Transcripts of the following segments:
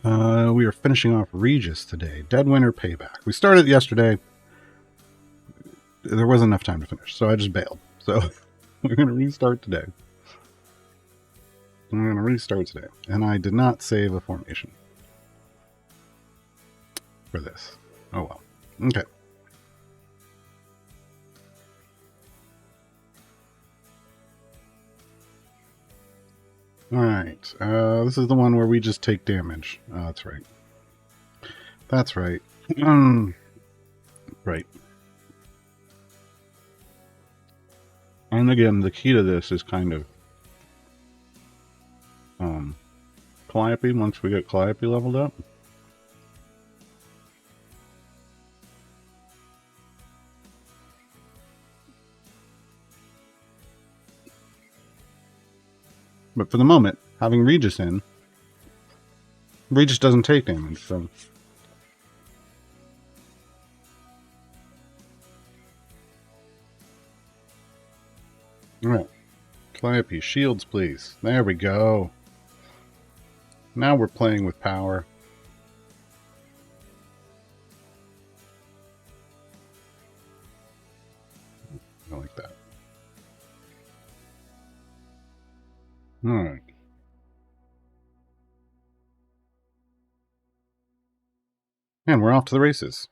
We are finishing off Regis today. Deadwinter Payback. We started yesterday. There wasn't enough time to finish, so I just bailed. So we're going to restart today. And I did not save a formation for this. Oh well. Okay. Alright. This is the one where we just take damage. Oh, that's right. That's right. Right. And again, the key to this is kind of Calliope, once we get Calliope leveled up. But for the moment, having Regis in, Regis doesn't take damage, so... Alright. Calliope, shields, please. There we go. Now we're playing with power. I like that. Alright. And we're off to the races.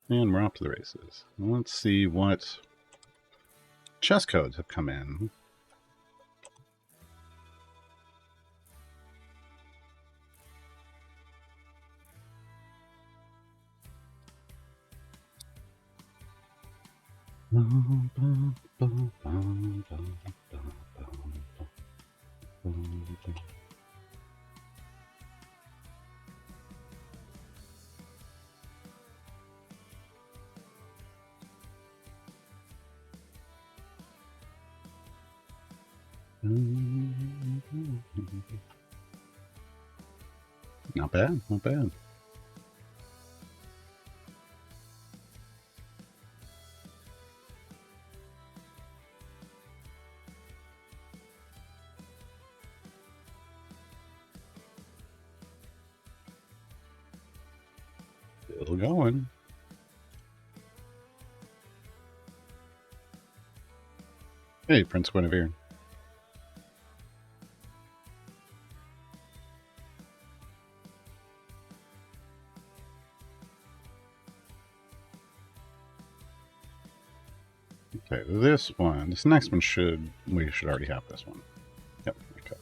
Let's see what chess codes have come in. Not bad, not bad. Still going. Hey, Prince Guinevere. Okay, this next one we should already have this one. Yep, okay.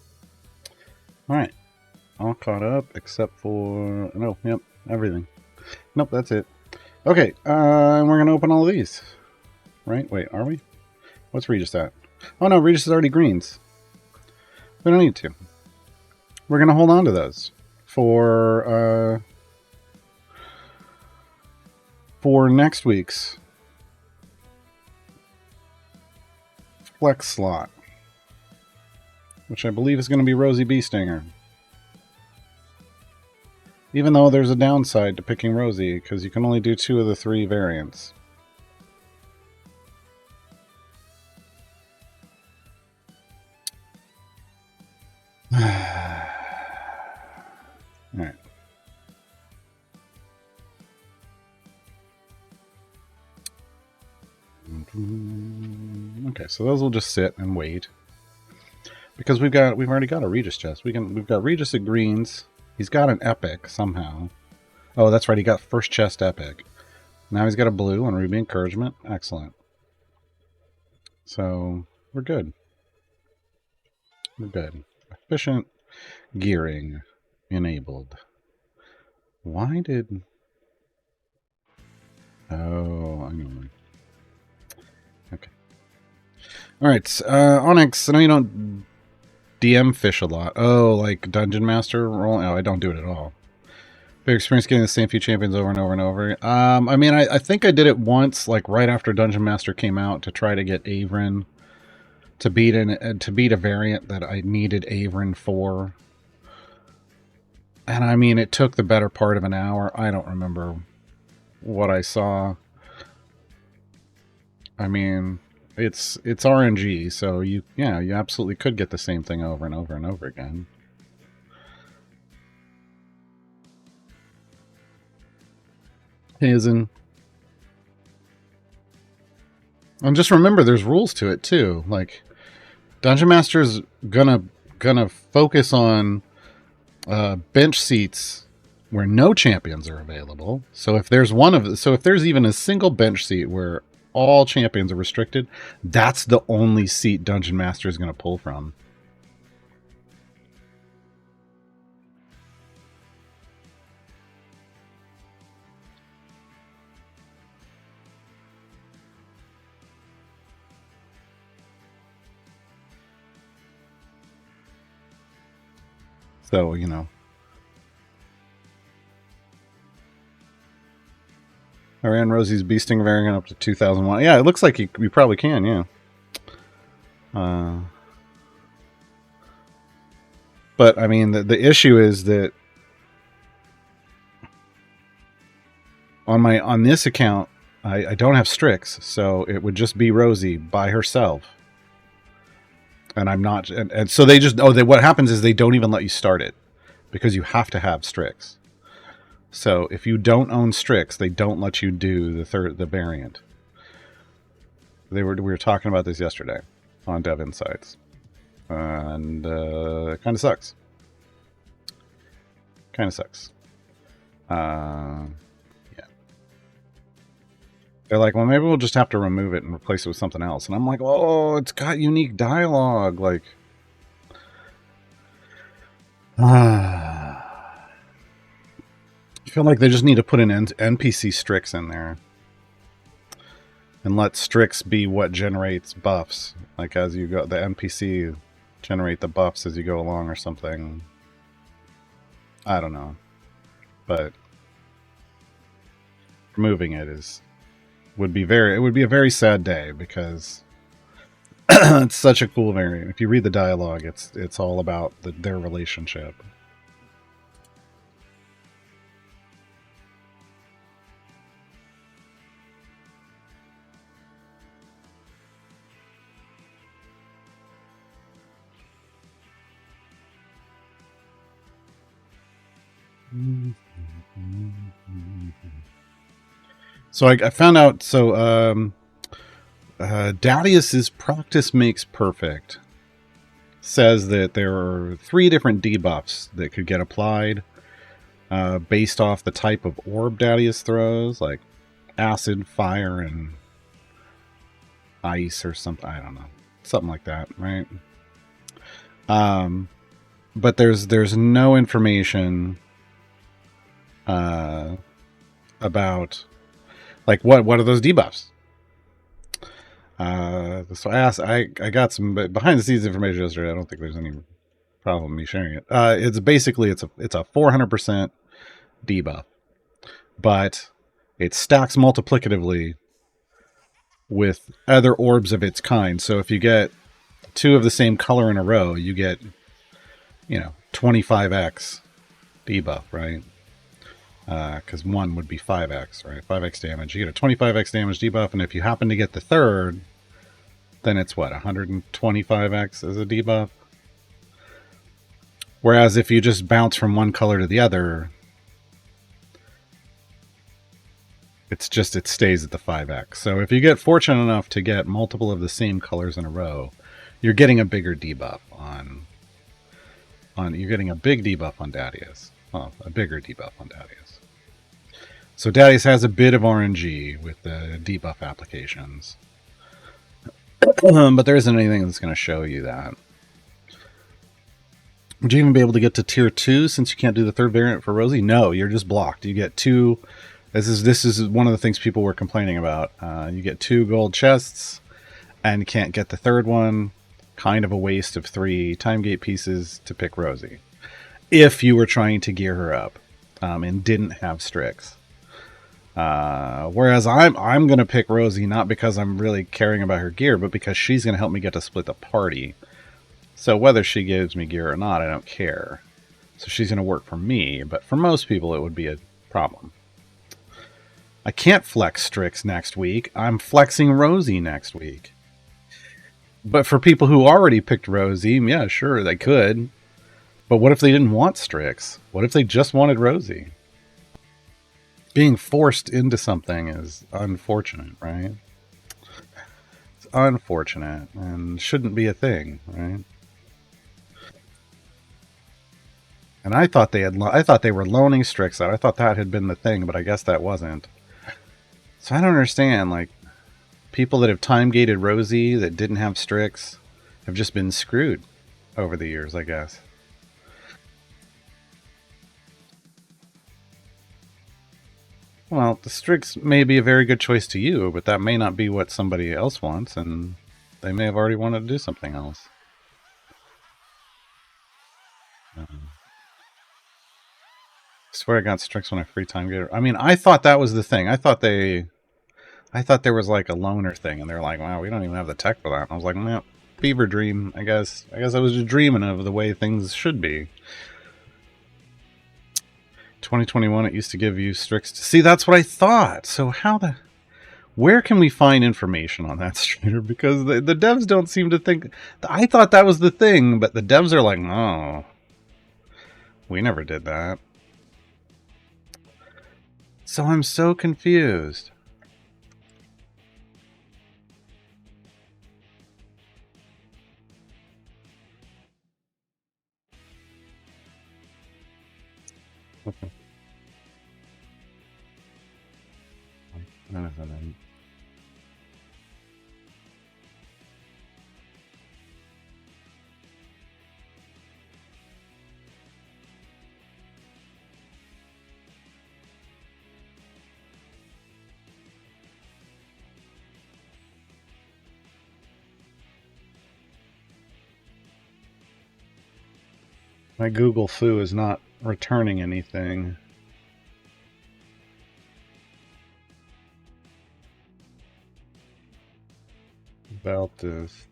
Alright, all caught up except for, no, yep, everything. Nope, that's it. Okay, and we're gonna open all of these. Right, wait, are we? What's Regis at? Oh no, Regis is already greens. We don't need to. We're gonna hold on to those for next week's flex slot, which I believe is going to be Rosie Bee Stinger. Even though there's a downside to picking Rosie, because you can only do 2 of the 3 variants. Alright. Okay, so those will just sit and wait. Because we've already got a Regis chest. We've got Regis at greens. He's got an epic somehow. Oh, that's right, he got first chest epic. Now he's got a blue and Ruby Encouragement. Excellent. So we're good. We're good. Efficient gearing enabled. Why did... Oh, I know. Okay. Alright, Onyx, I know you don't DM fish a lot. Oh, like Dungeon Master roll? Oh, I don't do it at all. Big experience getting the same few champions over and over and over. I mean, I think I did it once, like right after Dungeon Master came out, to try to get Averin to beat a variant that I needed Averin for. And I mean, it took the better part of an hour. I don't remember what I saw. I mean, it's RNG, so you absolutely could get the same thing over and over and over again. Isn't. And just remember, there's rules to it too. Like, Dungeon Master's gonna focus on bench seats where no champions are available. So if there's if there's even a single bench seat where all champions are restricted, that's the only seat Dungeon Master is going to pull from. So, you know. I ran Rosie's Beasting variant up to 2001. Yeah, it looks like you probably can, yeah. But, I mean, the issue is that on this account, I don't have Strix, so it would just be Rosie by herself. And I'm not, and so they just, what happens is they don't even let you start it because you have to have Strix. So if you don't own Strix, they don't let you do the variant. We were talking about this yesterday on Dev Insights, and it kind of sucks. Yeah. They're like, well, maybe we'll just have to remove it and replace it with something else. And I'm like, oh, it's got unique dialogue. Like, I feel like they just need to put an NPC Strix in there. And let Strix be what generates buffs. Like, as you go, the NPC generate the buffs as you go along or something. I don't know. But removing it would be a very sad day because it's such a cool variant. If you read the dialogue, it's all about their relationship. So I found out. So Dadius's practice makes perfect says that there are 3 different debuffs that could get applied based off the type of orb Dadius throws, like acid, fire, and ice or something. I don't know, something like that, right? But there's no information about like what are those debuffs. So I got some behind the scenes information yesterday. I don't think there's any problem me sharing it. It's basically it's a 400% debuff, but it stacks multiplicatively with other orbs of its kind. So if you get 2 of the same color in a row, you get 25x debuff, right? Because 1 would be 5x, right? 5x damage. You get a 25x damage debuff, and if you happen to get the third, then it's what, 125x as a debuff? Whereas if you just bounce from one color to the other, it stays at the 5x. So if you get fortunate enough to get multiple of the same colors in a row, you're getting a bigger debuff on you're getting a big debuff on Dadius. Well, a bigger debuff on Dadius. So Dadius has a bit of RNG with the debuff applications. But there isn't anything that's going to show you that. Would you even be able to get to tier 2 since you can't do the third variant for Rosie? No, you're just blocked. You get 2. This is one of the things people were complaining about. You get 2 gold chests and can't get the third one. Kind of a waste of 3 time gate pieces to pick Rosie. If you were trying to gear her up and didn't have Strix. Whereas I'm going to pick Rosie not because I'm really caring about her gear, but because she's going to help me get to split the party. So whether she gives me gear or not, I don't care. So she's going to work for me, but for most people it would be a problem. I can't flex Strix next week. I'm flexing Rosie next week. But for people who already picked Rosie, yeah, sure, they could. But what if they didn't want Strix? What if they just wanted Rosie? Being forced into something is unfortunate, right? It's unfortunate and shouldn't be a thing, right? And I thought I thought they were loaning Strix out. I thought that had been the thing, but I guess that wasn't. So I don't understand. Like, people that have time gated Rosie that didn't have Strix have just been screwed over the years, I guess. Well, the Strix may be a very good choice to you, but that may not be what somebody else wants, and they may have already wanted to do something else. I swear I got Strix when I free time gated. I mean, I thought that was the thing. I thought there was like a loaner thing, and they're like, "Wow, we don't even have the tech for that." And I was like, "Man, fever dream. I guess I was just dreaming of the way things should be." 2021, it used to give you Strix. See, that's what I thought. So where can we find information on that, Strader? Because the devs don't seem to think. I thought that was the thing, but the devs are like, "No, we never did that." So I'm so confused. My Google Foo is not returning anything. About this.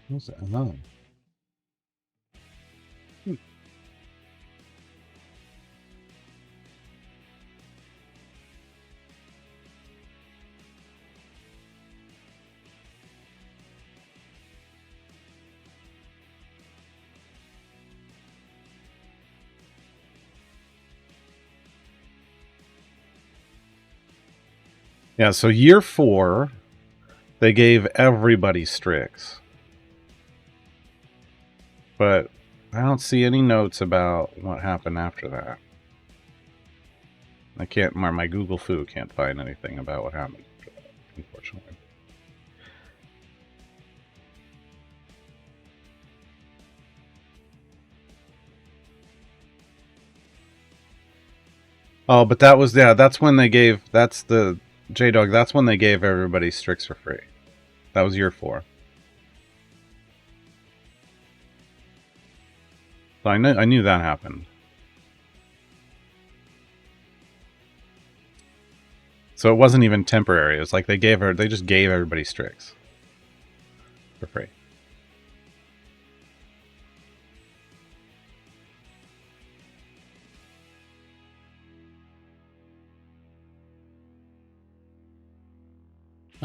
What's that? No. Yeah, so year 4, they gave everybody Strix. But I don't see any notes about what happened after that. I can't, my Google Foo can't find anything about what happened after that, unfortunately. Oh, but that was, yeah, that's when they gave, that's the, J-Dog, that's when they gave everybody Strix for free. That was year 4. So I knew that happened. So it wasn't even temporary. It was like they just gave everybody Strix for free.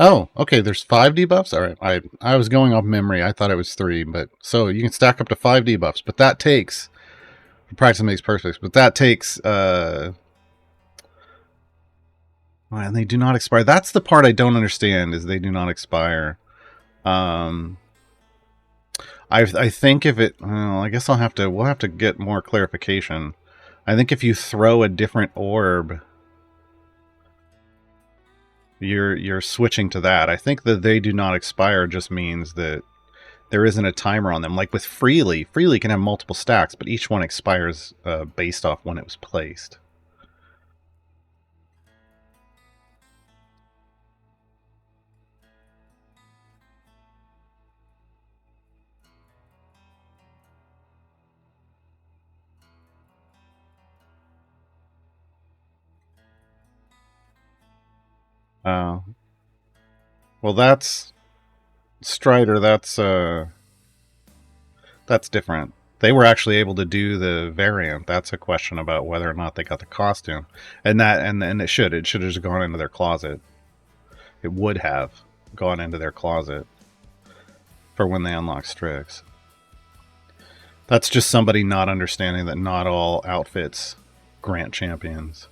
Oh, okay. There's 5 debuffs. All right. I was going off memory. I thought it was 3, but so you can stack up to 5 debuffs. But that takes practice makes perfect. But that takes and they do not expire. That's the part I don't understand. Is they do not expire. I think if it, well, I guess we'll have to get more clarification. I think if you throw a different orb, you're switching to that. I think that they do not expire just means that there isn't a timer on them. Like with Freely can have multiple stacks, but each one expires based off when it was placed. Well, that's Strider. That's different. They were actually able to do the variant. That's a question about whether or not they got the costume, and it should have just gone into their closet. It would have gone into their closet for when they unlock Strix. That's just somebody not understanding that not all outfits grant champions.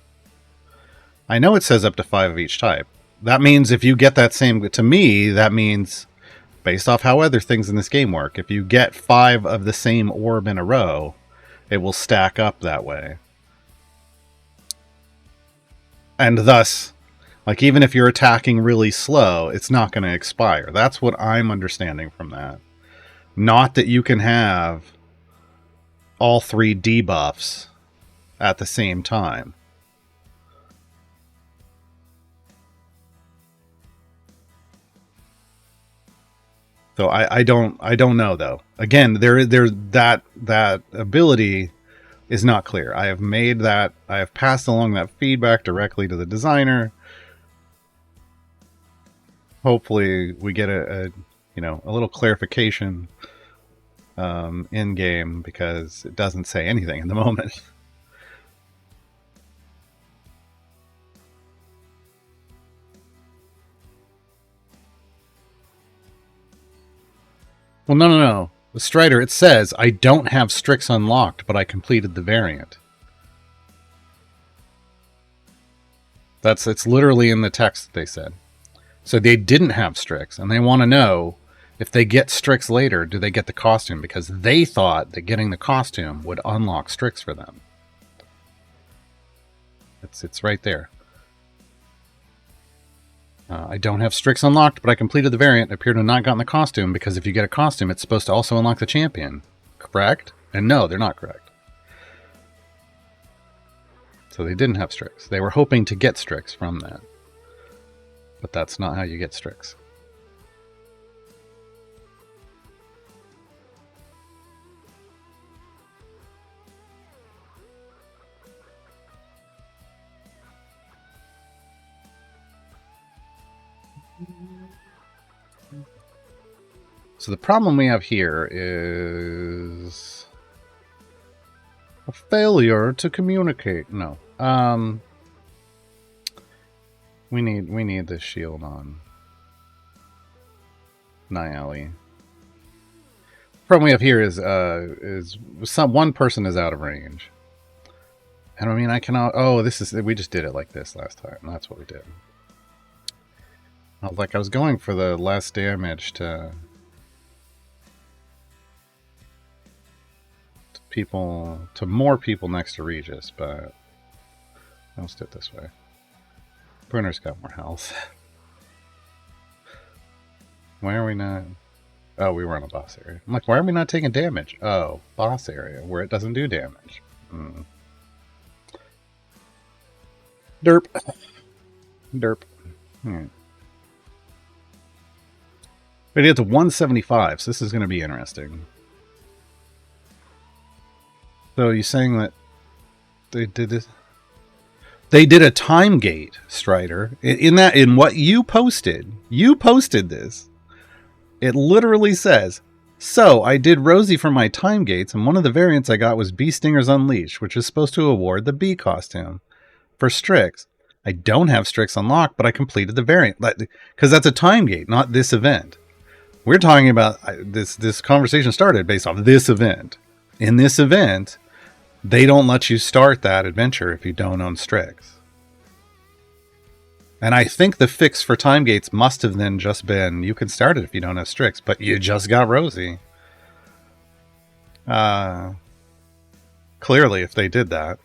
I know it says up to 5 of each type. That means if you get that same, to me, that means, based off how other things in this game work, if you get 5 of the same orb in a row, it will stack up that way. And thus, like, even if you're attacking really slow, it's not going to expire. That's what I'm understanding from that. Not that you can have all 3 debuffs at the same time. So I don't know though. Again, there that ability is not clear. I have passed along that feedback directly to the designer. Hopefully we get a little clarification in game, because it doesn't say anything in the moment. Well, no. The Strider, it says, I don't have Strix unlocked, but I completed the variant. It's literally in the text they said. So they didn't have Strix, and they want to know if they get Strix later, do they get the costume? Because they thought that getting the costume would unlock Strix for them. It's right there. I don't have Strix unlocked, but I completed the variant. I appear to have not gotten the costume, because if you get a costume, it's supposed to also unlock the champion. Correct? And no, they're not correct. So they didn't have Strix. They were hoping to get Strix from that. But that's not how you get Strix. So the problem we have here is a failure to communicate. No. We need this shield on Nayali. The problem we have here is one person is out of range. And I mean, I cannot. Oh, we just did it like this last time. That's what we did. I was going for the less damage to more people next to Regis, but let's do it this way. Bruner's got more health. Why are we not? Oh, we were in a boss area. I'm like, why are we not taking damage? Oh, boss area where it doesn't do damage. Derp. Derp. But it's 175, so this is going to be interesting. So you're saying that they did this? They did a time gate, Strider. In what you posted this. It literally says, so I did Rosie for my time gates, and one of the variants I got was Bee Stingers Unleashed, which is supposed to award the bee costume. For Strix, I don't have Strix unlocked, but I completed the variant. Because that's a time gate, not this event. We're talking about, this conversation started based off this event. In this event, they don't let you start that adventure if you don't own Strix. And I think the fix for time gates must have then just been, you can start it if you don't have Strix, but you just got Rosie. Clearly, if they did that.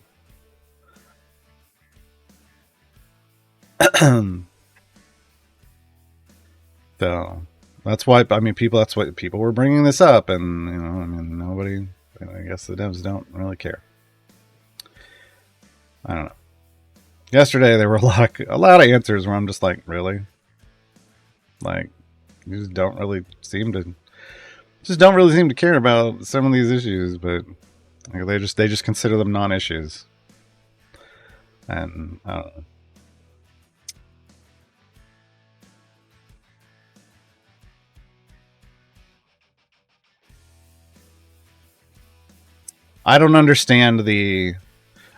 So, that's why, that's what people were bringing this up, and, nobody, I guess the devs don't really care. I don't know. Yesterday there were a lot of answers where I'm just like, really? Like, you just don't really seem to care about some of these issues, but they just consider them non-issues. And I don't know. I don't understand the.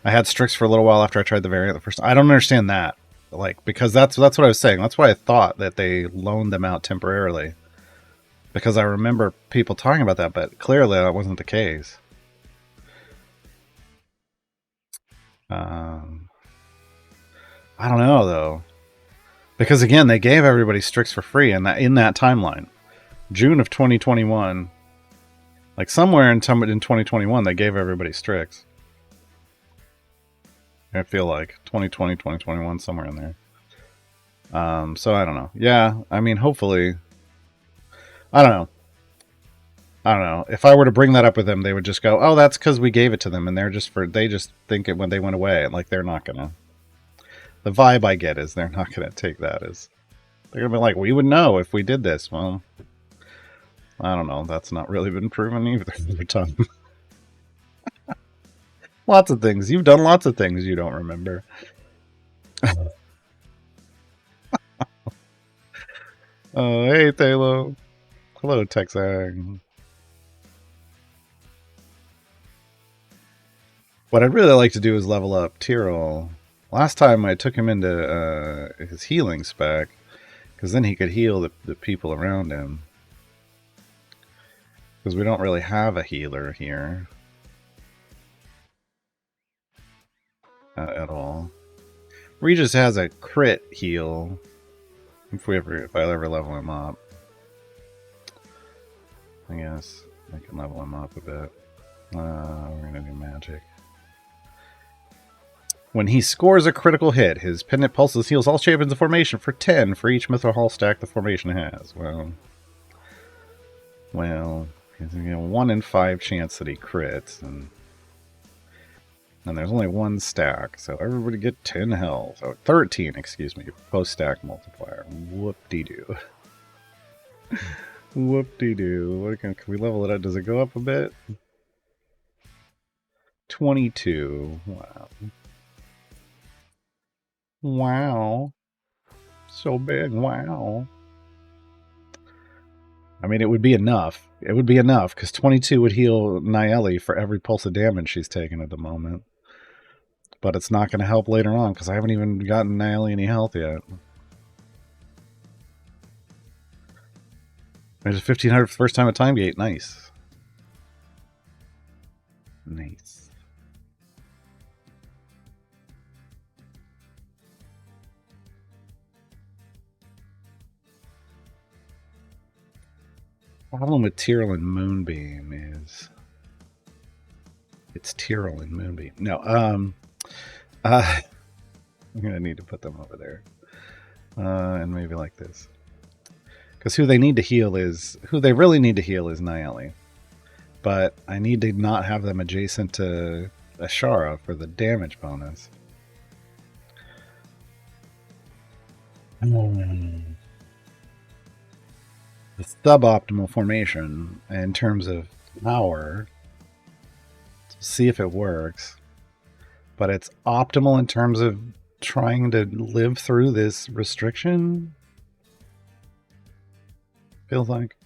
I had Strix for a little while after I tried the variant the first time. I don't understand that. Like, because that's what I was saying. That's why I thought that they loaned them out temporarily. Because I remember people talking about that, but clearly that wasn't the case. Um, I don't know though, because again, they gave everybody Strix for free in that timeline, June of 2021. Like somewhere in 2021, they gave everybody Strix. I feel like 2020, 2021, somewhere in there. So I don't know. Yeah, I mean, hopefully, I don't know. I don't know. If I were to bring that up with them, they would just go, "Oh, that's because we gave it to them," and they just think it when they went away. Like they're not gonna. The vibe I get is they're not gonna take that as they're gonna be like, "We would know if we did this." Well, I don't know. That's not really been proven either over time. Lots of things you've done. Lots of things you don't remember. Oh, hey, Thalo. Hello, Texan. What I'd really like to do is level up Tyrell. Last time I took him into his healing spec, because then he could heal the people around him. Because we don't really have a healer here at all. Regis has a crit heal. If I ever level him up, I guess I can level him up a bit. We're gonna do magic. When he scores a critical hit, his pendant pulses heals all champions of formation for 10 for each Mythril Hall stack the formation has. Well, he's a 1 in 5 chance that he crits, and there's only one stack, so everybody get 10 health. Oh, 13, excuse me, post-stack multiplier. Whoop-de-doo. Whoop-de-doo. Can we level it up? Does it go up a bit? 22. Wow. Wow. So big. Wow. I mean, it would be enough. It would be enough, because 22 would heal Nayeli for every pulse of damage she's taken at the moment. But it's not going to help later on, because I haven't even gotten Nayeli any health yet. There's 1500 for the first time at Time Gate. Nice. Nice. Problem with Tyrell and Moonbeam is it's Tyrell and Moonbeam. No, I'm gonna need to put them over there, and maybe like this, because who they really need to heal is Nayeli, but I need to not have them adjacent to Ashara for the damage bonus. The suboptimal formation in terms of power. See if it works, but it's optimal in terms of trying to live through this restriction. Feels like.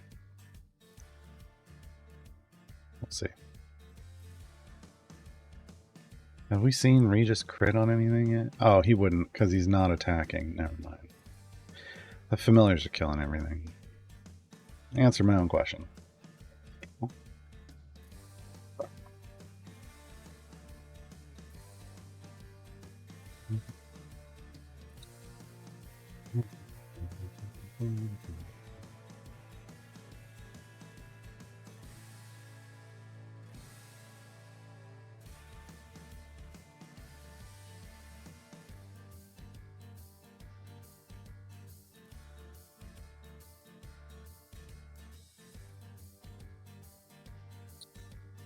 Let's see. Have we seen Regis crit on anything yet? Oh, he wouldn't, because he's not attacking. Never mind. The familiars are killing everything. Answer my own question.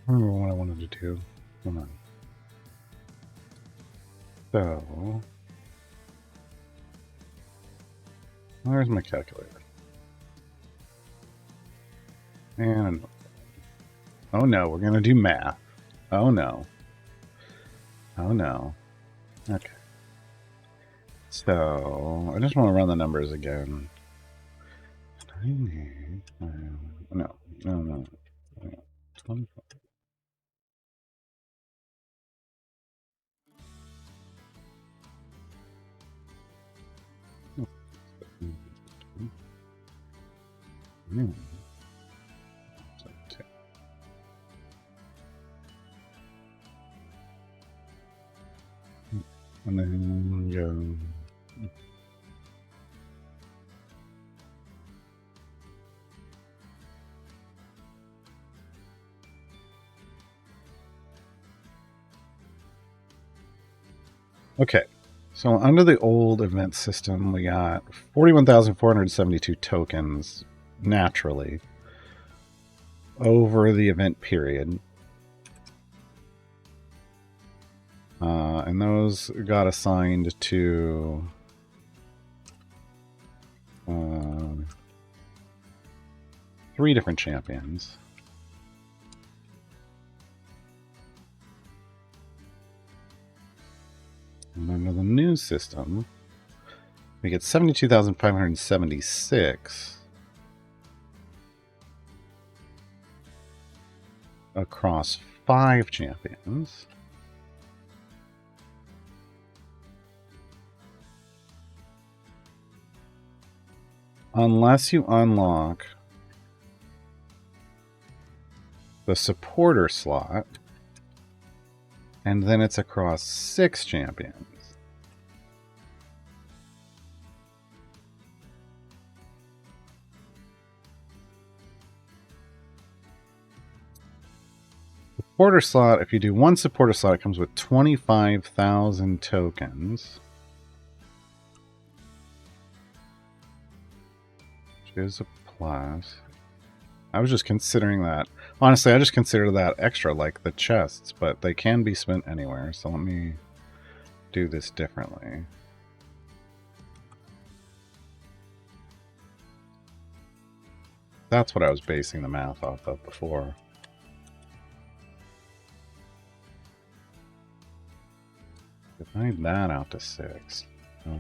I remember what I wanted to do. Hold on. So, where's my calculator? And oh no, we're gonna do math. Oh no. Oh no. Okay. So I just want to run the numbers again. No. 25. And then go. Okay, so under the old event system, we got 41,472 tokens naturally over the event period. And those got assigned to three different champions. And under the new system, we get 72,576 across 5 champions. Unless you unlock the supporter slot, and then it's across 6 champions. Supporter slot, if you do one supporter slot, it comes with 25,000 tokens. Which is a plus. I was just considering that. Honestly, I just consider that extra, like the chests, but they can be spent anywhere, so let me do this differently. That's what I was basing the math off of before. Divide that out to 6. Okay.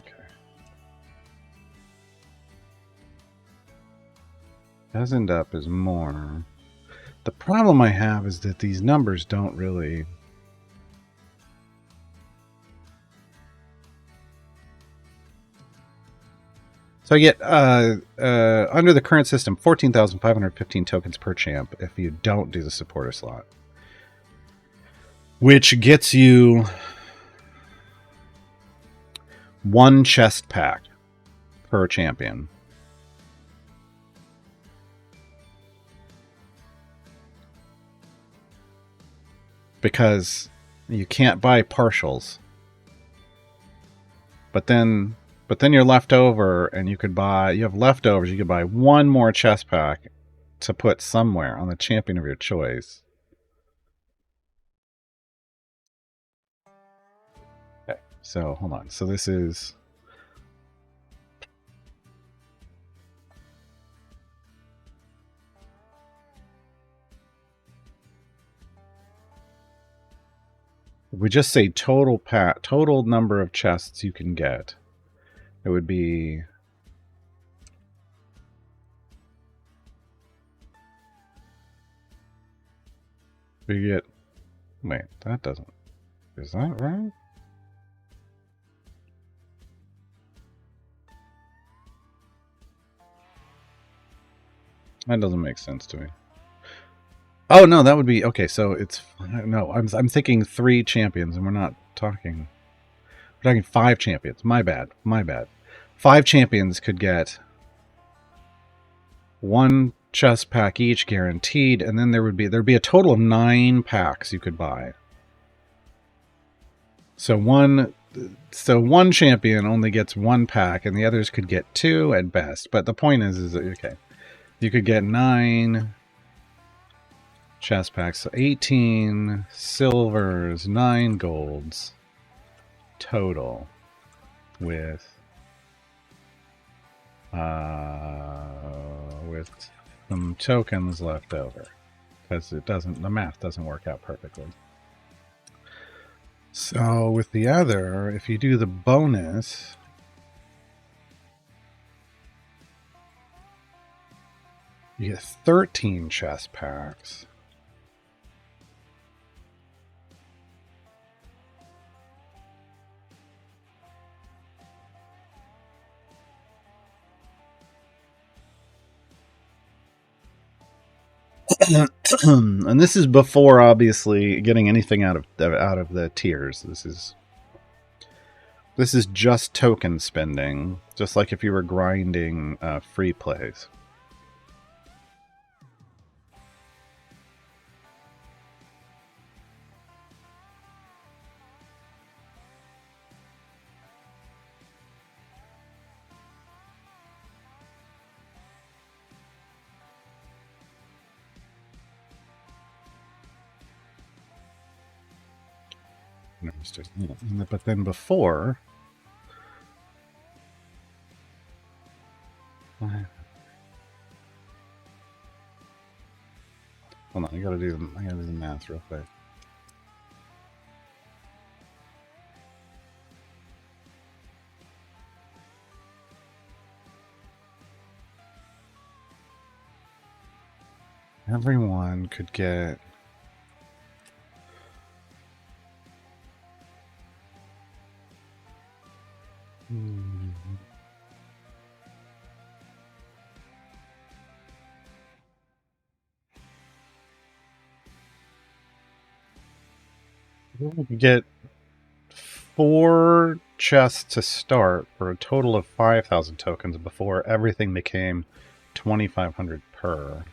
Does end up as more. The problem I have is that these numbers don't really... So I get, under the current system, 14,515 tokens per champ if you don't do the supporter slot. Which gets you 1 chest pack per champion. Because you can't buy partials. But then you're left over, and you have leftovers, you could buy 1 more chest pack to put somewhere on the champion of your choice. Okay, so hold on. So this is... If we just say total number of chests you can get, it would be... We get... Wait, that doesn't... Is that right? That doesn't make sense to me. Oh no, that would be okay. So it's no. I'm thinking 3 champions, and we're not talking. We're talking 5 champions. My bad. 5 champions could get 1 chest pack each, guaranteed, and then there'd be a total of 9 packs you could buy. So one champion only gets 1 pack, and the others could get 2 at best. But the point is okay. You could get 9 chest packs, so 18 silvers, 9 golds total, with some tokens left over, because the math doesn't work out perfectly. So with the other, if you do the bonus, you get 13 chest packs. And this is before, obviously, getting anything out of the tiers. This is just token spending, just like if you were grinding free plays. But then before, hold on, I gotta do the math real quick. Everyone could get get 4 chests to start for a total of 5,000 tokens before everything became 2,500 per.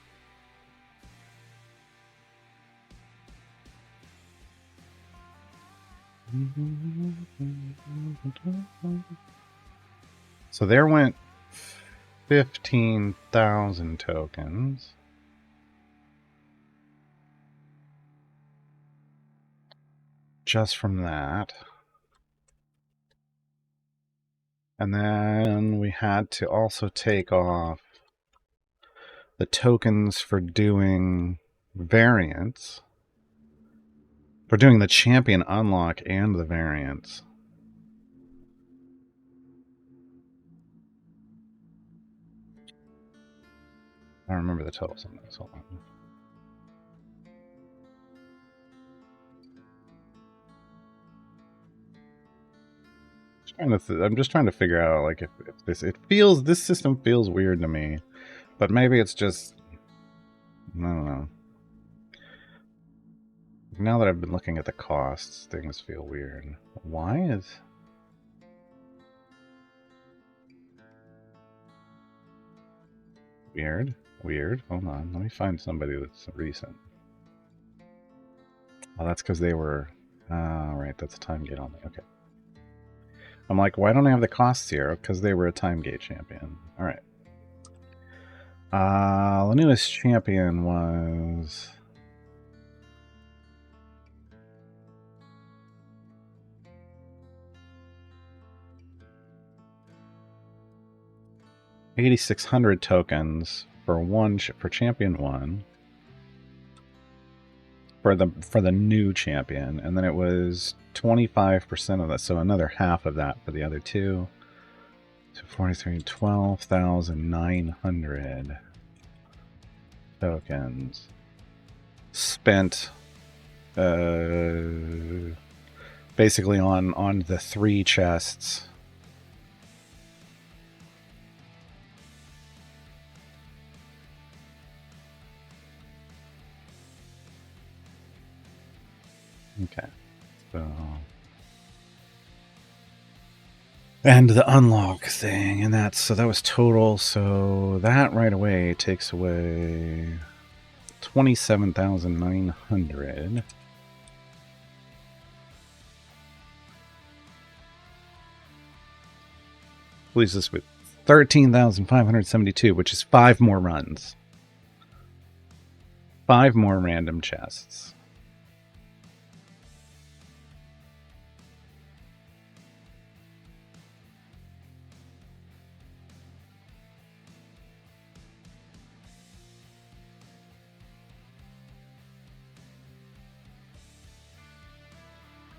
So there went 15,000 tokens. Just from that. And then we had to also take off the tokens for doing variants. For doing the champion unlock and the variants. I don't remember the totals on this. Hold on. I'm just trying to figure out, like, if this system feels weird to me, but maybe it's just, I don't know. Now that I've been looking at the costs, things feel weird. Why is... Weird. Hold on, let me find somebody that's recent. Oh, that's because they were... right, that's a time gate only. Okay. I'm like, why don't I have the costs here? Because they were a time gate champion. Alright. The newest champion was... $8,600 tokens for champion 1 for the new champion, and then it was 25% of that, so another half of that for the other two. So 43, 12,900 tokens spent basically on the 3 chests. Okay, so... And the unlock thing, and that was total, so that right away takes away 27,900. Leaves us with 13,572, which is 5 more runs. 5 more random chests.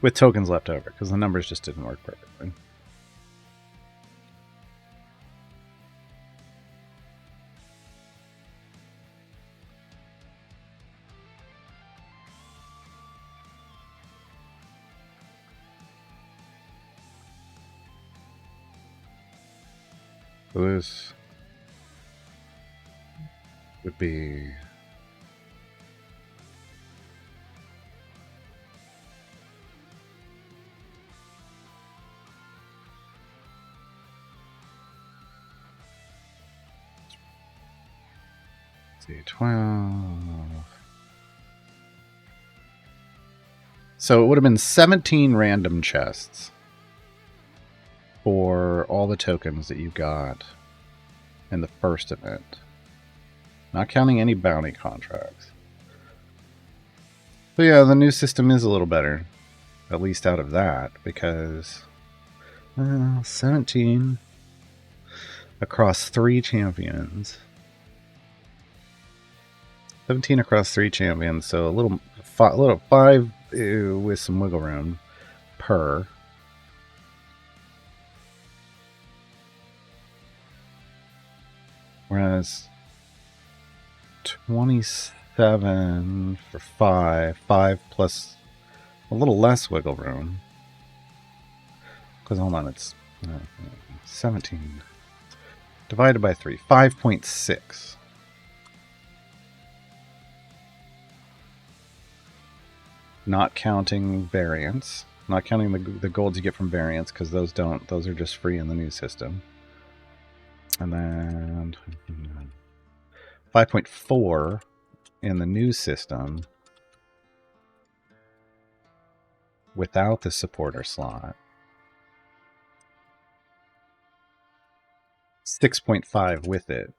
With tokens left over, because the numbers just didn't work perfectly. So this would be Let's see, 12. So it would have been 17 random chests for all the tokens that you got in the first event. Not counting any bounty contracts. But yeah, the new system is a little better. At least out of that, because 17 across 3 champions. 17 across 3 champions, so a little 5 with some wiggle room per. Whereas 27 for 5 plus a little less wiggle room. Because hold on, it's 17 divided by 3, 5.6. Not counting variants, not counting the golds you get from variants, because those are just free in the new system. And then 5.4 in the new system without the supporter slot. 6.5 with it.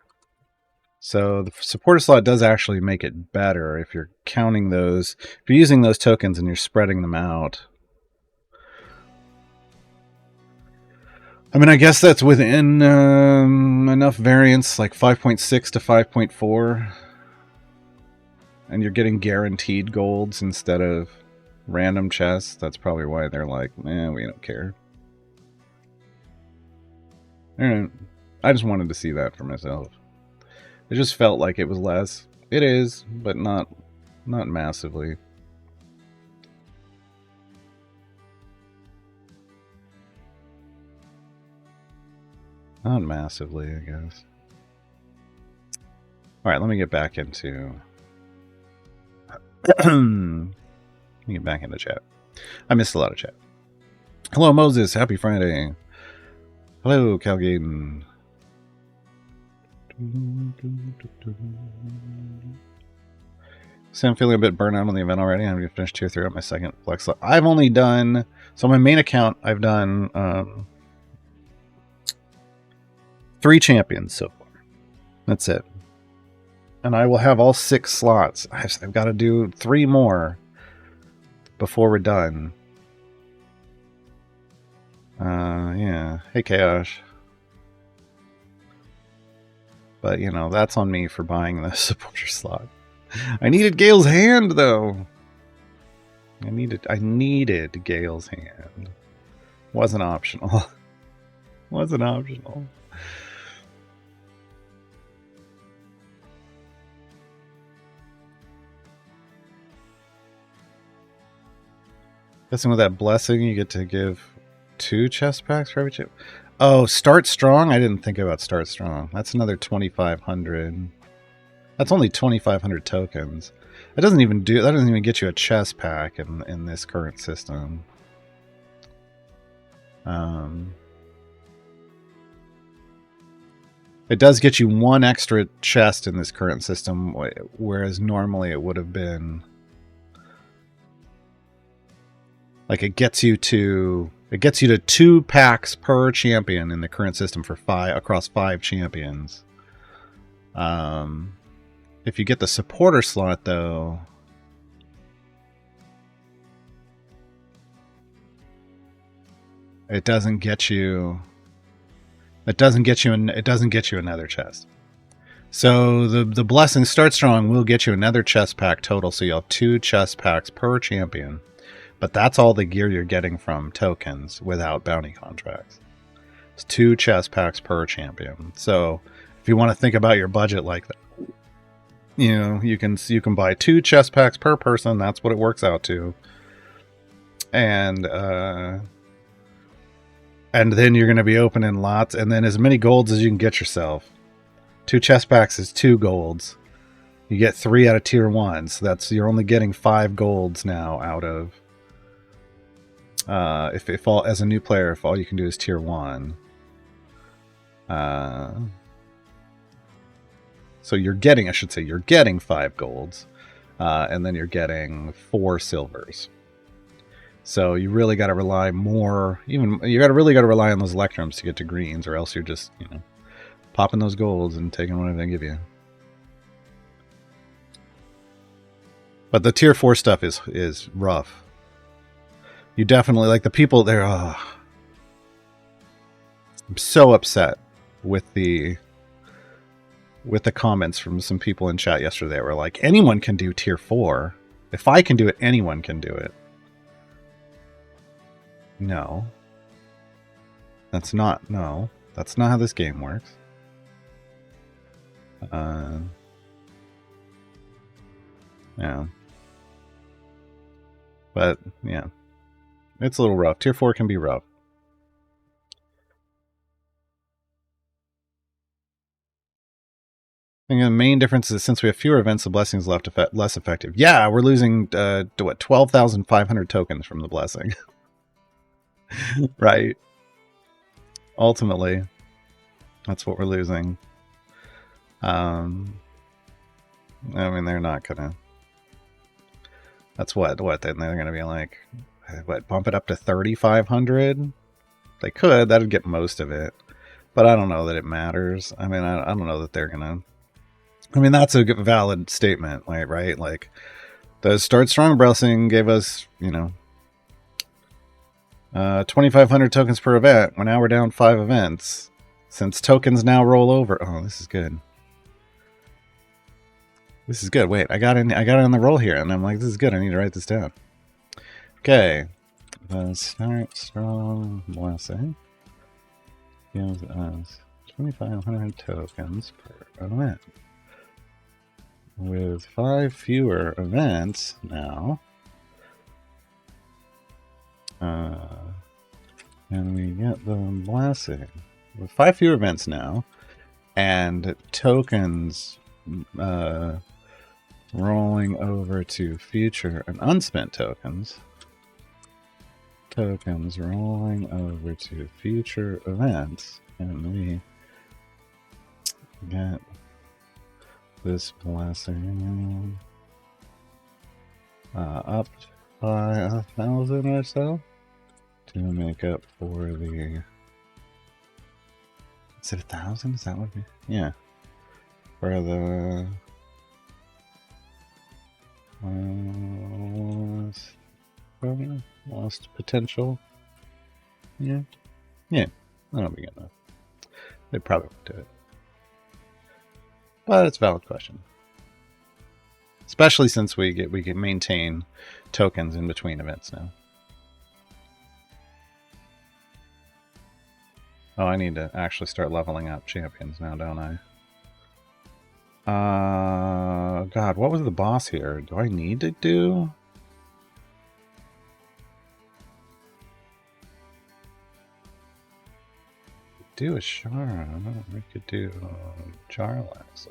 So the supporter slot does actually make it better if you're counting those. If you're using those tokens and you're spreading them out. I mean, I guess that's within enough variance, like 5.6 to 5.4. And you're getting guaranteed golds instead of random chests. That's probably why they're like, we don't care. I just wanted to see that for myself. It just felt like it was less. It is, but not massively. Not massively, I guess. Alright, let me get back into... let me get back into chat. I missed a lot of chat. Hello, Moses. Happy Friday. Hello, Calgaden. So I'm feeling a bit burnt out on the event already. I'm going to finish tier 3 on my second flex slot. I've only done... So on my main account, I've done 3 champions so far. That's it. And I will have all 6 slots. I've got to do 3 more before we're done. Yeah. Hey, Chaos. But, you know, that's on me for buying the supporter slot. I needed Gale's hand, though. I needed Gale's hand. Wasn't optional. Wasn't optional. Guessing with that blessing, you get to give 2 chest packs for every chip. Oh, Start Strong? I didn't think about Start Strong. That's another 2,500. That's only 2,500 tokens. That doesn't even get you a chest pack in this current system. It does get you 1 extra chest in this current system, whereas normally it would have been like it gets you to 2 packs per champion in the current system for 5 across 5 champions. If you get the supporter slot, though, it doesn't get you another chest. So the blessing Start Strong will get you another chest pack total, so you'll have 2 chest packs per champion. But that's all the gear you're getting from tokens without bounty contracts. It's 2 chest packs per champion. So if you want to think about your budget like that, you know, you can buy 2 chest packs per person. That's what it works out to. And then you're going to be opening lots, and then as many golds as you can get yourself. 2 chest packs is 2 golds. You get 3 out of tier 1, so you're only getting 5 golds now out of. If all, as a new player, if all you can do is tier 1. So you're getting, I should say, you're getting 5 golds, and then you're getting 4 silvers. So you really got to rely more. Even you really got to rely on those electrums to get to greens, or else you're just popping those golds and taking whatever they give you. But the tier 4 stuff is rough. You definitely, like, the people there. I'm so upset with the comments from some people in chat yesterday. Were like, anyone can do tier 4. If I can do it, anyone can do it. No. That's not how this game works. Yeah. But, yeah. It's a little rough. Tier 4 can be rough. I think the main difference is since we have fewer events, the blessing is less effective. Yeah, we're losing, 12,500 tokens from the blessing. Right. Ultimately, that's what we're losing. I mean, they're not gonna. That's what then they're gonna be like, what, bump it up to 3,500? They could. That'd get most of it, but I don't know that it matters. I mean, I don't know that they're gonna. I mean, that's a valid statement, right? Like, the Start Strong blessing gave us, 2,500 tokens per event. Well, now we're down 5 events. Since tokens now roll over. Oh, this is good. This is good. Wait, I got it on the roll here, and I'm like, this is good. I need to write this down. Okay. The Start Strong blessing gives us 2,500 tokens per event. With 5 fewer events now, and we get the blessing. With 5 fewer events now, and tokens rolling over to future and unspent tokens. Tokens rolling over to future events, and we get this blessing up by 1,000 or so to make up for the. Is it 1,000? Is that what? Yeah. For the lost potential. Yeah. That'll be good enough. They probably won't do it. But it's a valid question. Especially since we can maintain tokens in between events now. Oh, I need to actually start leveling up champions now, don't I? God, what was the boss here? Do I need to do? Do a shard. We could do Jarlax.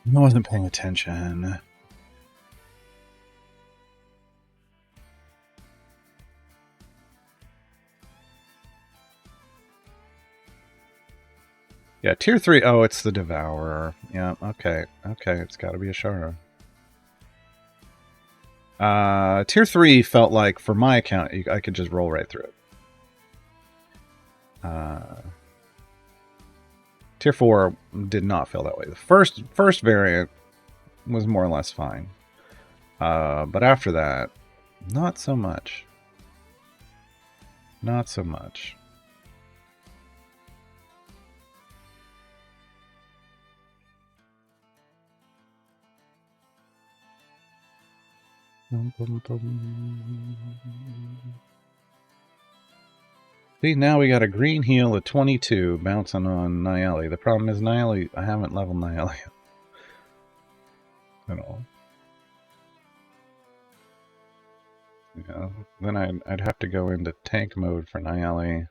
I wasn't paying attention. Yeah, tier 3. Oh, it's the Devourer. Yeah, okay. It's got to be a Shara. Tier 3 felt like, for my account, I could just roll right through it. Tier 4 did not feel that way. The first variant was more or less fine. But after that, not so much. Not so much. See, now we got a green heal at 22 bouncing on Nayeli. The problem is Nayeli, I haven't leveled Nayeli at all. Yeah, then I'd have to go into tank mode for Nayeli.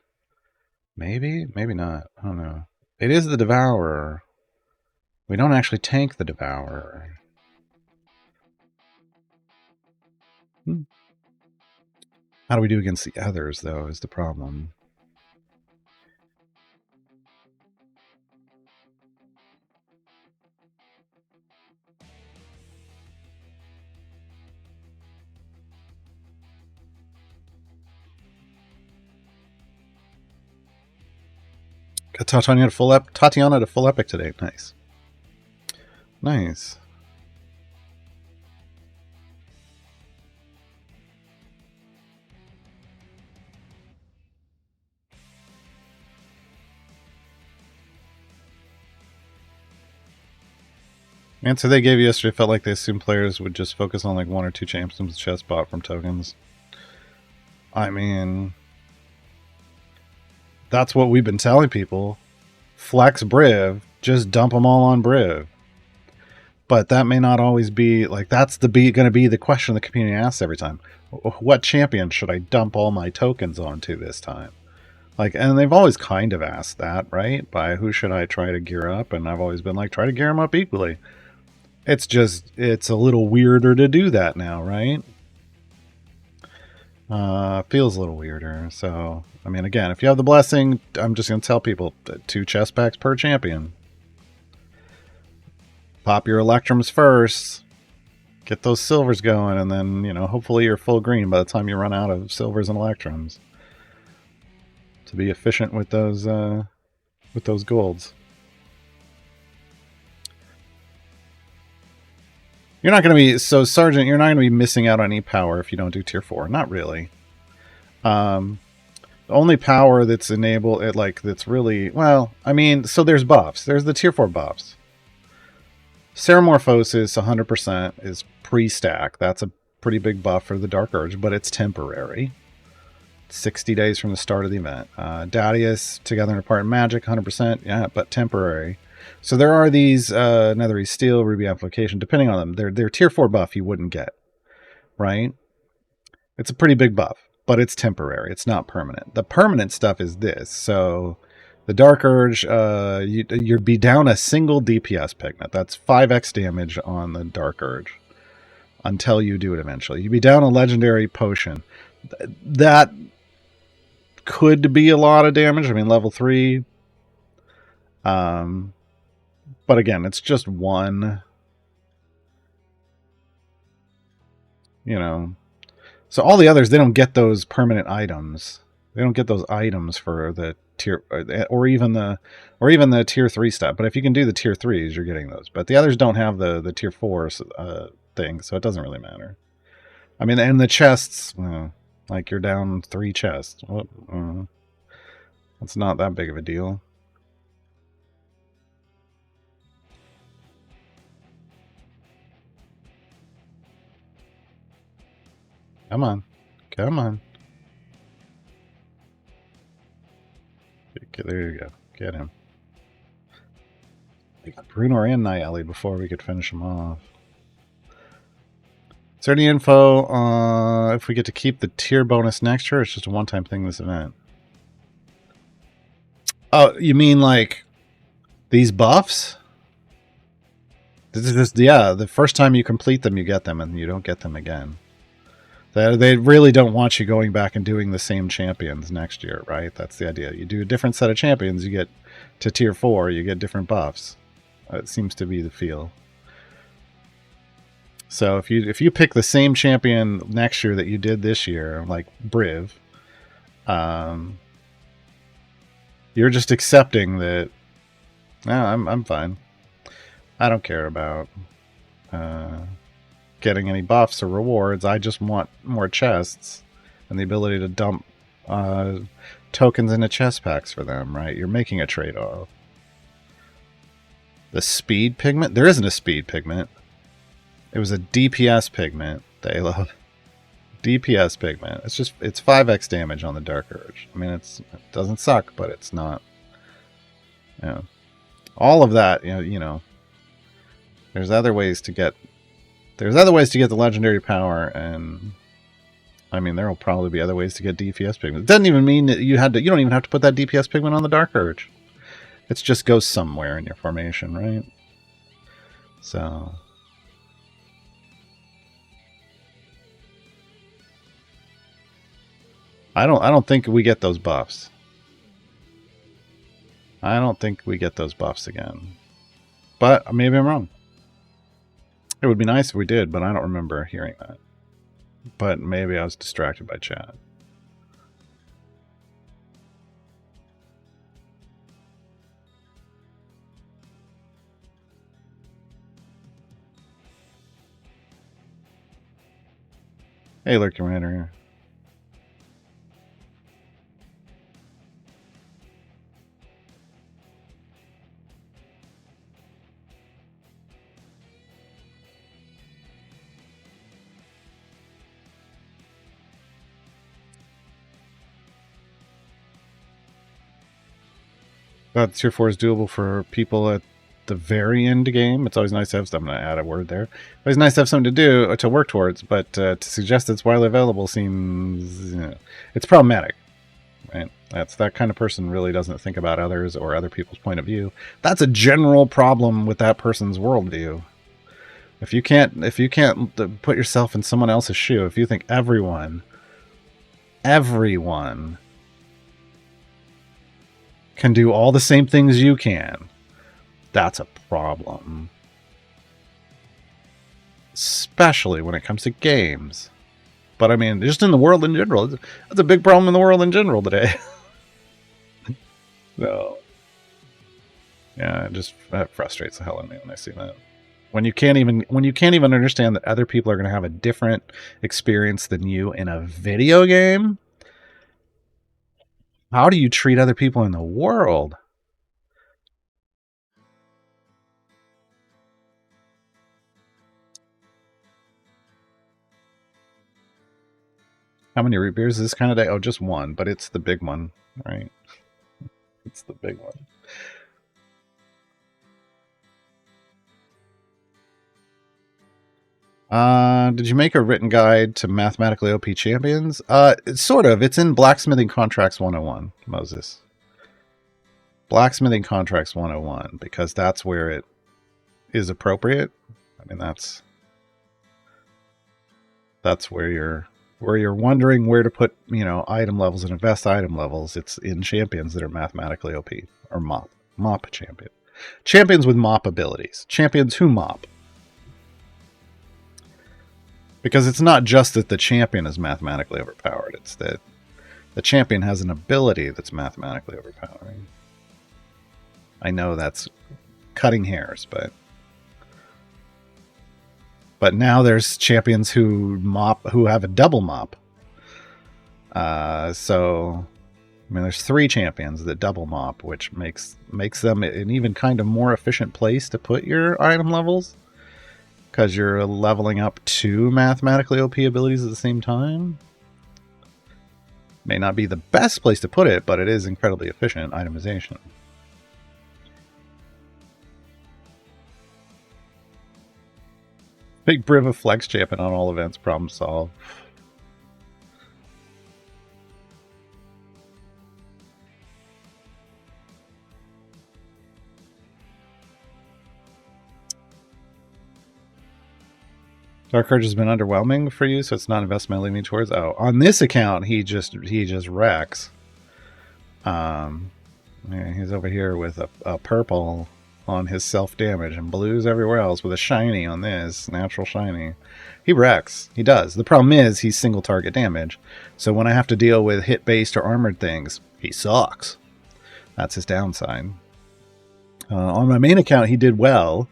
Maybe not. I don't know. It is the Devourer. We don't actually tank the Devourer. How do we do against the others, though, is the problem. Got Tatiana to full epic today. Nice. Nice. Answer they gave yesterday felt like they assumed players would just focus on like one or two champions chest bought from tokens. I mean, that's what we've been telling people. Flex Briv, just dump them all on Briv. But that may not always be like that's going to be the question the community asks every time. What champion should I dump all my tokens onto this time? Like, and they've always kind of asked that, right? By who should I try to gear up? And I've always been like, try to gear them up equally. It's just, it's a little weirder to do that now, right? Feels a little weirder. So, I mean, again, if you have the blessing, I'm just going to tell people 2 chest packs per champion. Pop your electrums first. Get those silvers going, and then, you know, hopefully you're full green by the time you run out of silvers and electrums. To be efficient with those golds. You're not going to be, so Sergeant, you're not going to be missing out on any power if you don't do tier 4. Not really. The only power that's enabled, that's really, well, I mean, so there's buffs. There's the tier 4 buffs. Ceramorphosis 100% is pre-stack. That's a pretty big buff for the Dark Urge, but it's temporary. 60 days from the start of the event. Dadius, Together and Apart Magic, 100%, yeah, but temporary. So there are these Nether Steel, Ruby Application, depending on them. They're tier 4 buff you wouldn't get, right? It's a pretty big buff, but it's temporary. It's not permanent. The permanent stuff is this. So the Dark Urge, you'd be down a single DPS pigment. That's 5x damage on the Dark Urge until you do it eventually. You'd be down a legendary potion. That could be a lot of damage. I mean, level 3. But again, it's just one, you know. So all the others, they don't get those permanent items. They don't get those items for the tier, or even the tier 3 stuff. But if you can do the tier 3s, you're getting those. But the others don't have the tier 4 thing, so it doesn't really matter. I mean, and the chests, like you're down 3 chests. That's not that big of a deal. Come on. Come on. There you go. Get him. We got Bruno and Night Ellie before we could finish him off. Is there any info if we get to keep the tier bonus next year? Or it's just a one-time thing this event. Oh, you mean like these buffs? This is just, yeah, the first time you complete them, you get them, and you don't get them again. They really don't want you going back and doing the same champions next year, right? That's the idea. You do a different set of champions, you get to tier 4, you get different buffs. It seems to be the feel. So if you pick the same champion next year that you did this year, like Briv, you're just accepting that. No, I'm fine. I don't care about getting any buffs or rewards. I just want more chests and the ability to dump tokens into chest packs for them, right? You're making a trade-off. The speed pigment? There isn't a speed pigment. It was a DPS pigment they love. DPS pigment. It's 5x damage on the Dark Urge. I mean, it doesn't suck, but it's not. You know, all of that. You know. There's other ways to get. There's other ways to get the legendary power, and I mean, there will probably be other ways to get DPS pigment. It doesn't even mean that you don't even have to put that DPS pigment on the Dark Urge. It just goes somewhere in your formation, right? So. I don't think we get those buffs. I don't think we get those buffs again. But maybe I'm wrong. It would be nice if we did, but I don't remember hearing that. But maybe I was distracted by chat. Hey, Lurk Commander here. Tier 4 is doable for people at the very end game. It's always nice to have. I'm going to add a word there. Always nice to have something to do to work towards, but to suggest it's widely available seems it's problematic. Right? That's that kind of person really doesn't think about others or other people's point of view. That's a general problem with that person's worldview. If you can't put yourself in someone else's shoe, if you think everyone can do all the same things you can, that's a problem. Especially when it comes to games. But I mean, just in the world in general, that's a big problem in the world in general today. So, yeah, it just that frustrates the hell out of me when I see that. When you can't even understand that other people are going to have a different experience than you in a video game, how do you treat other people in the world? How many root beers is this kind of day? Oh, just one, but it's the big one, right? It's the big one. Did you make a written guide to mathematically OP champions? It's sort of. It's in Blacksmithing Contracts 101, Moses. Blacksmithing Contracts 101, because that's where it is appropriate. I mean, that's where you're wondering where to put, item levels and invest item levels. It's in champions that are mathematically OP, or mop champion. Champions with mop abilities. Champions who mop. Because it's not just that the champion is mathematically overpowered, it's that the champion has an ability that's mathematically overpowering. I know that's cutting hairs, but now there's champions who have a double mop. So I mean, there's 3 champions that double mop, which makes them an even kind of more efficient place to put your item levels, because you're leveling up 2 mathematically OP abilities at the same time. May not be the best place to put it, but it is incredibly efficient itemization. Big Briva Flex champion on all events, problem solved. Dark Urge has been underwhelming for you, so it's not investment leaning towards. Oh, on this account, he just wrecks. Yeah, he's over here with a purple on his self damage and blues everywhere else with a shiny on this natural shiny. He wrecks. He does. The problem is he's single target damage. So when I have to deal with hit based or armored things, he sucks. That's his downside. On my main account, he did well.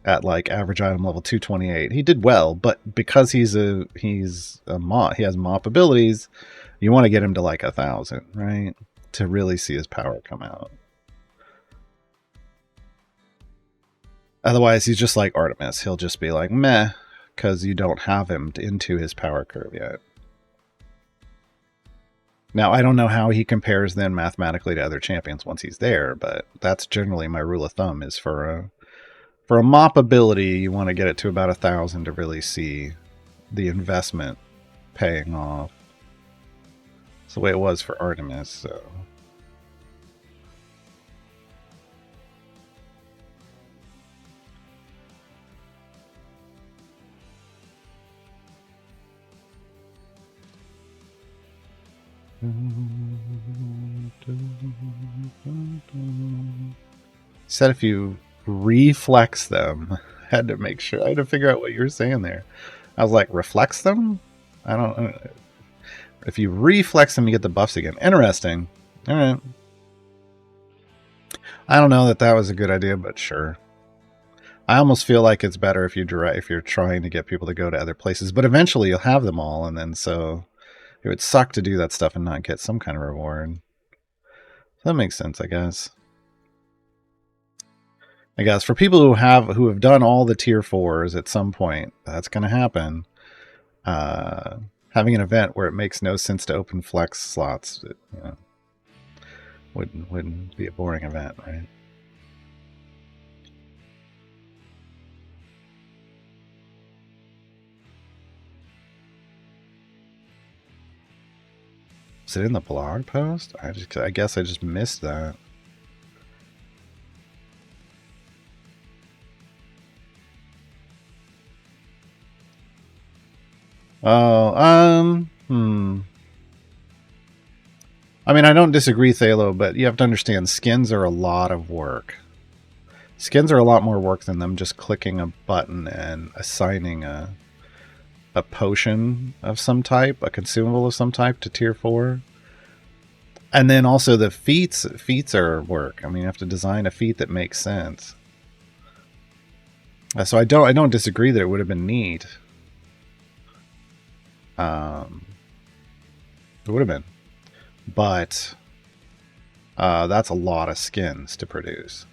At like average item level 228, he did well, but because he has mop abilities, you want to get him to like 1,000, right, to really see his power come out. Otherwise, he's just like Artemis. He'll just be like meh, because you don't have him into his power curve yet. Now, I don't know how he compares then mathematically to other champions once he's there, but that's generally my rule of thumb, is for a mop ability, you want to get it to about 1,000 to really see the investment paying off. It's the way it was for Artemis, so. Said if you reflex them. I had to figure out what you were saying there. I was like, reflex them? I don't know. If you reflex them, you get the buffs again. Interesting. All right. I don't know that was a good idea, but sure. I almost feel like it's better if you're trying to get people to go to other places, but eventually you'll have them all, and then so it would suck to do that stuff and not get some kind of reward. That makes sense, I guess. For people who have done all the tier 4s at some point, that's going to happen. Having an event where it makes no sense to open flex slots, wouldn't be a boring event, right? Is it in the blog post? I guess I just missed that. Oh, I mean, I don't disagree, Thalo, but you have to understand, skins are a lot of work. Skins are a lot more work than them just clicking a button and assigning a potion of some type, a consumable of some type to tier 4. And then also the feats are work. I mean, you have to design a feat that makes sense. So I don't disagree that it would have been neat. It would have been. But that's a lot of skins to produce.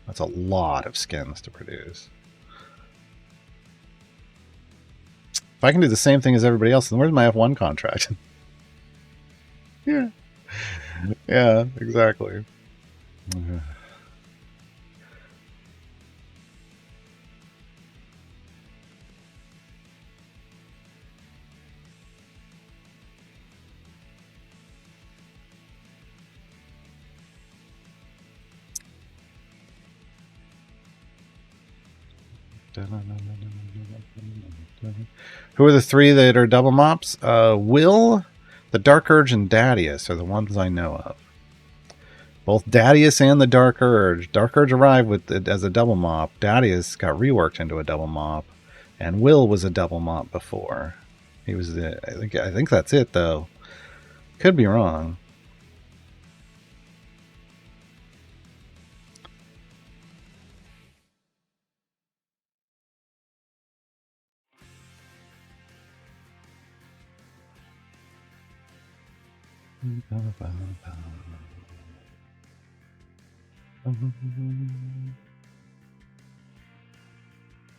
That's a lot of skins to produce. If I can do the same thing as everybody else, then where's my F1 contract? Yeah. Yeah, exactly. Who are the 3 that are double mops? Will, the Dark Urge, and Dadius are the ones I know of. Both Dadius and the Dark Urge. Dark Urge arrived as a double mop. Dadius got reworked into a double mop, and Will was a double mop before. He was I think that's it though. Could be wrong.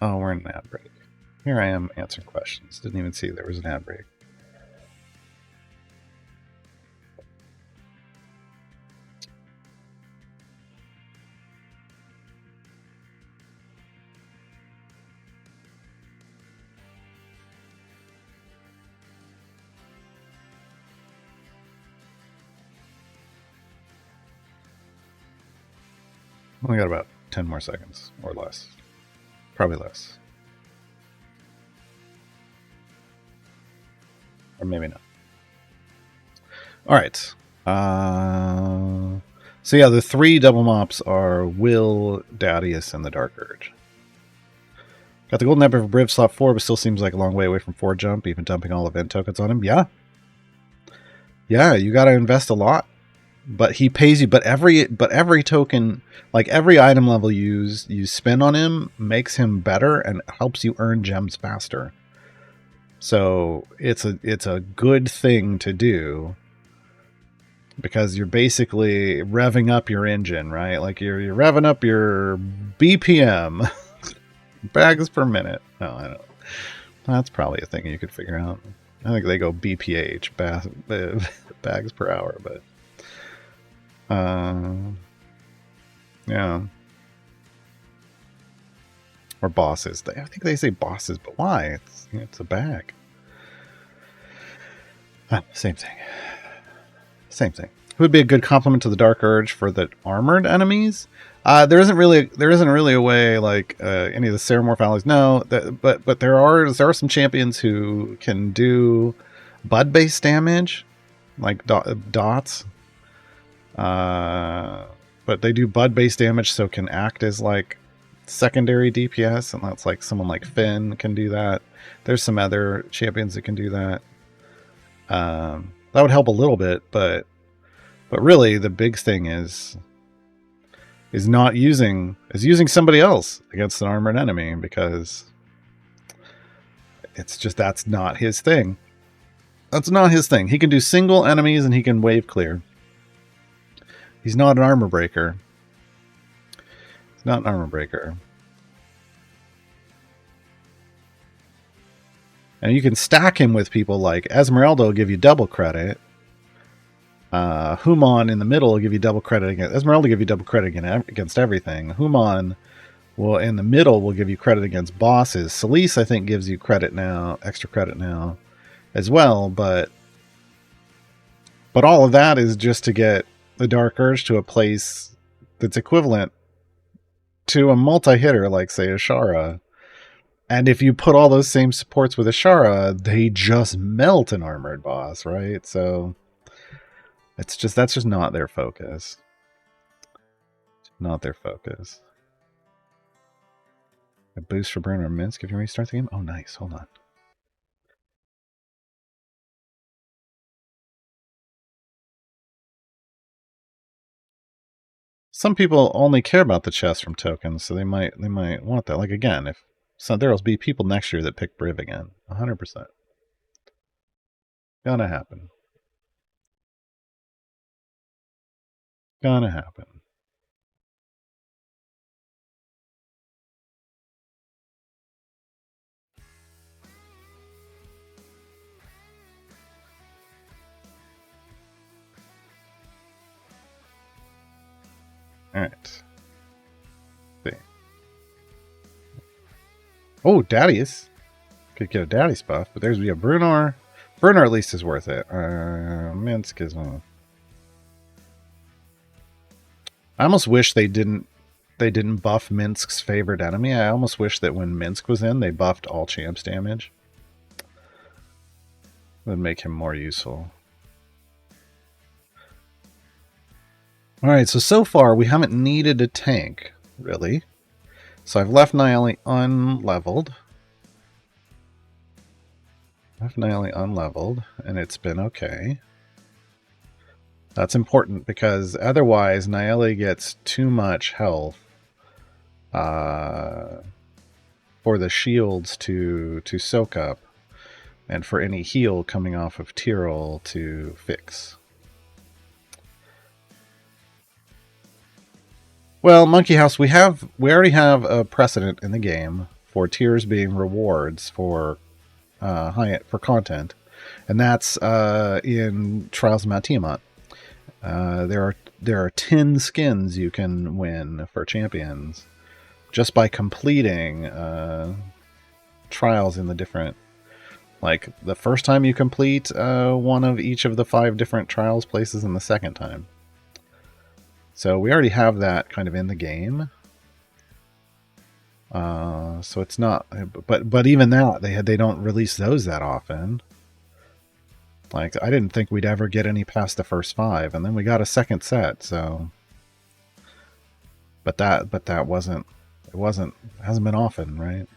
Oh, we're in an ad break. Here I am answering questions. Didn't even see there was an ad break. Only got about 10 more seconds or less. Probably less. Or maybe not. All right. So yeah, the 3 double mops are Will, Dadius, and the Dark Urge. Got the golden apple for Briv slot 4, but still seems like a long way away from 4 jump, even dumping all event tokens on him. Yeah. Yeah, you got to invest a lot. But he pays you. But every token, like every item level you spend on him, makes him better and helps you earn gems faster. So it's a good thing to do because you're basically revving up your engine, right? Like you're revving up your BPM, bags per minute. No, I don't. That's probably a thing you could figure out. I think they go BPH, bags per hour, but. Yeah. Or bosses. I think they say bosses, but why? It's a bag. Same thing. Same thing. Who would be a good complement to the Dark Urge for the armored enemies? There isn't really a way like any of the Ceramorph allies. No, but there are some champions who can do bud based damage, like dots. But they do bud based damage, so can act as like secondary DPS, and that's like someone like Finn can do that. There's some other champions that can do that. That would help a little bit, but really the big thing is is using somebody else against an armored enemy, because it's just, that's not his thing. That's not his thing. He can do single enemies and he can wave clear. He's not an armor breaker. He's not an armor breaker. And you can stack him with people like Esmeralda will give you double credit. Human in the middle will give you double credit against Esmeralda. Will give you double credit against everything. Human will in the middle will give you credit against bosses. Celise, I think, gives you credit now, extra credit now, as well. But all of that is just to get the Dark Urge to a place that's equivalent to a multi-hitter like, say, Ashara. And if you put all those same supports with Ashara, they just melt an armored boss, right? So that's just not their focus. Not their focus. A boost for Bruno or Minsk if you restart the game? Oh, nice. Hold on. Some people only care about the chest from tokens, so they might want that. Like, again, if so, there'll be people next year that pick Briv again. 100%. Gonna happen. Gonna happen. Alright. See. Oh, Darius. Could get a Darius buff, but there's Brunar. Brunar at least is worth it. Minsk is one. I almost wish they didn't buff Minsk's favorite enemy. I almost wish that when Minsk was in, they buffed all champs damage. Would make him more useful. Alright, so far we haven't needed a tank, really. So I've left Nayeli unleveled. And it's been okay. That's important because otherwise Nayeli gets too much health for the shields to soak up, and for any heal coming off of Tyrol to fix. Well, Monkey House, we already have a precedent in the game for tiers being rewards for content, and that's in Trials of Mount Tiamat. There are 10 skins you can win for champions just by completing trials in the different. Like the first time you complete one of each of the 5 different trials places, and the second time. So we already have that kind of in the game. So it's not, but even that they don't release those that often. Like I didn't think we'd ever get any past the first 5, and then we got a second set. So, but that hasn't been often, right?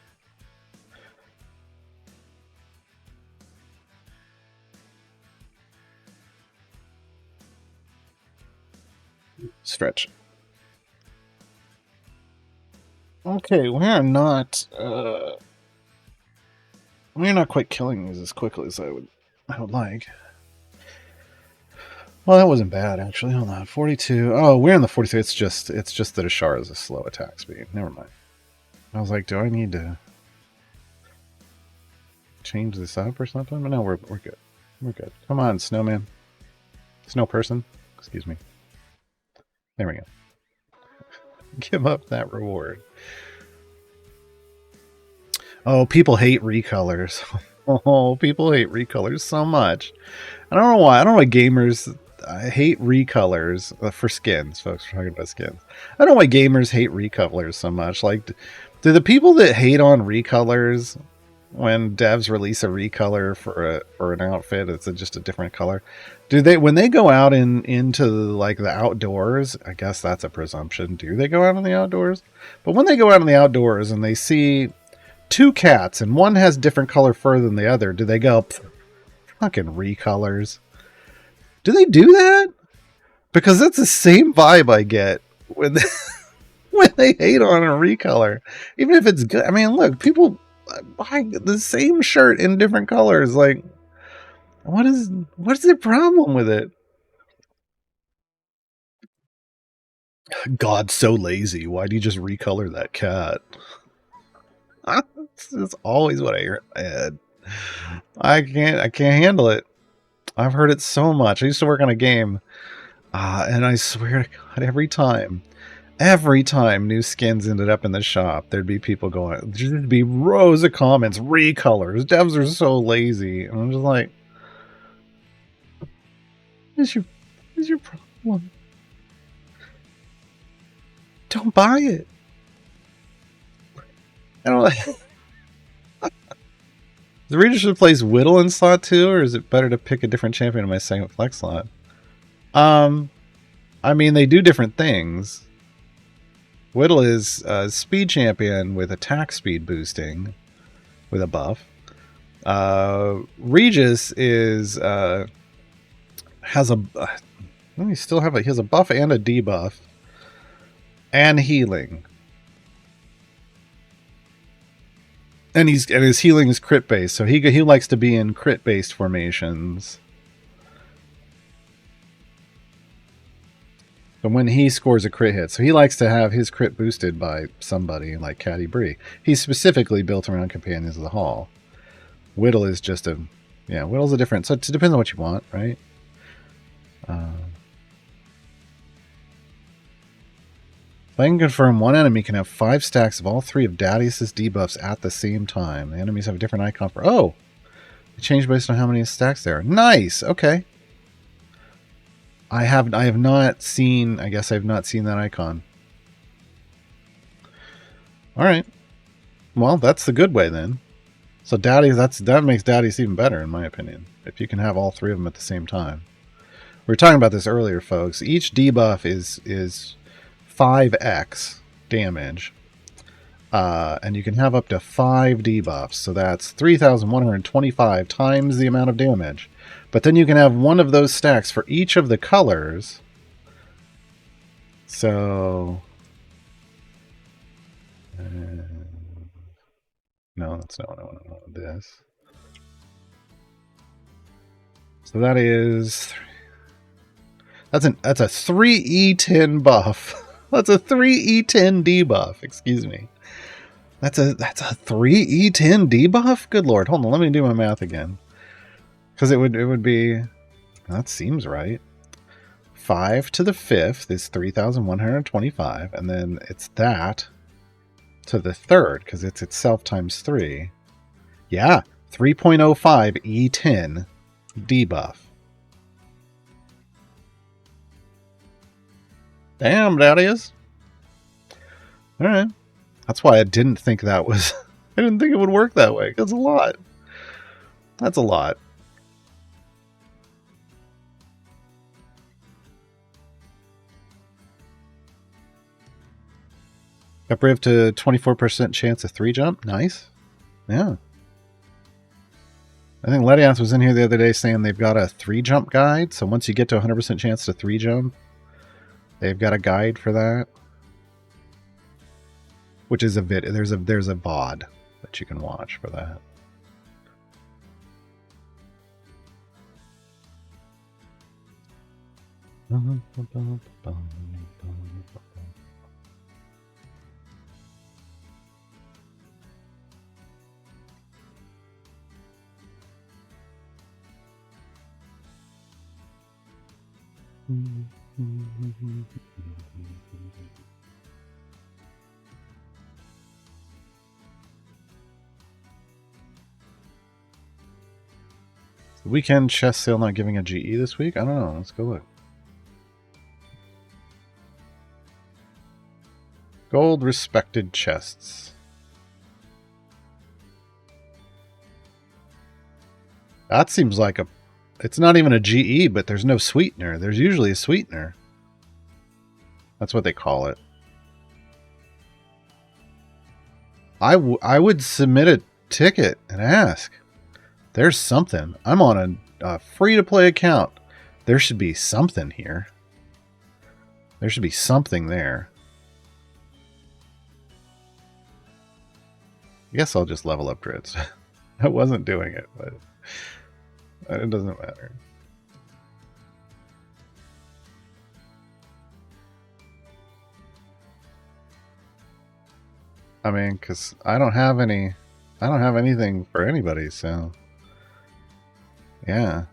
Stretch. Okay, we're not quite killing these as quickly as I would like. Well, that wasn't bad actually. Hold on, 42. Oh, we're in the 42. It's just that Ashara is a slow attack speed. Never mind. I was like, do I need to change this up or something? But no, we're good. We're good. Come on, snowman. Snow person. Excuse me. There we go. Give up that reward. Oh, people hate recolors. Oh, people hate recolors so much. I don't know why. I don't know why gamers hate recolors for skins. Folks are talking about skins. I don't know why gamers hate recolors so much. Like, do the people that hate on recolors when devs release a recolor for an outfit, it's just a different color? Do they, when they go out into like the outdoors, I guess that's a presumption. Do they go out in the outdoors? But when they go out in the outdoors and they see 2 cats and one has different color fur than the other, do they go, fucking recolors? Do they do that? Because that's the same vibe I get when when they hate on a recolor, even if it's good. I mean, look, people buy the same shirt in different colors. Like, what's the problem with it? God's so lazy. Why do you just recolor that cat? That's always what I hear in my head. I can't handle it. I've heard it so much. I used to work on a game, and I swear to God, every time new skins ended up in the shop, there'd be people going, there'd be rows of comments, recolors. Devs are so lazy. And I'm just like, what's your problem? Don't buy it. I don't like. The Regis should place Whittle in slot 2, or is it better to pick a different champion in my second flex slot? I mean, they do different things. Whittle is a speed champion with attack speed boosting with a buff. Regis is has a he still have he has a buff and a debuff and healing. And his healing is crit based, so he likes to be in crit based formations. But when he scores a crit hit, so he likes to have his crit boosted by somebody like Caddy Bree. He's specifically built around Companions of the Hall. Whittle is just Whittle's a different. So it depends on what you want, right? I can confirm one enemy can have 5 stacks of all 3 of Darius's debuffs at the same time. The enemies have a different icon for... Oh! It changed based on how many stacks there are. Nice! Okay. I have not seen... I guess I've not seen that icon. Alright. Well, that's the good way then. So Darius, that makes Darius even better in my opinion. If you can have all 3 of them at the same time. We were talking about this earlier, folks. Each debuff is 5x damage, and you can have up to 5 debuffs, so that's 3,125 times the amount of damage. But then you can have one of those stacks for each of the colors. So no, that's not what I want. This. So that is that's a 3E10 buff. That's a 3E10 debuff. Excuse me. That's a 3E10 debuff? Good lord. Hold on, let me do my math again. Because it would be... That seems right. 5 to the 5th is 3,125. And then it's that to the 3rd, because it's itself times 3. Yeah, 3.05 E10 debuff. Damn, that is. Alright. That's why I didn't think that was... I didn't think it would work that way. That's a lot. That's a lot. Got Brave to 24% chance of 3 jump. Nice. Yeah. I think Lediath was in here the other day saying they've got a 3 jump guide. So once you get to 100% chance to 3 jump, they've got a guide for that, which is a vid. There's a VOD that you can watch for that. Weekend chest sale not giving a GE this week? I don't know. Let's go look. Gold respected chests. That seems like a... It's not even a GE, but there's no sweetener. There's usually a sweetener. That's what they call it. I would submit a ticket and ask. There's something. I'm on a free-to-play account. There should be something here. There should be something there. I guess I'll just level up Dritz. I wasn't doing it, but it doesn't matter. I mean, because I don't have anything for anybody, so yeah.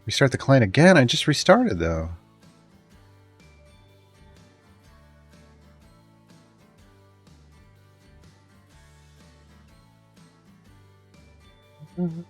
Restart the client again? I just restarted, though. Mm-hmm.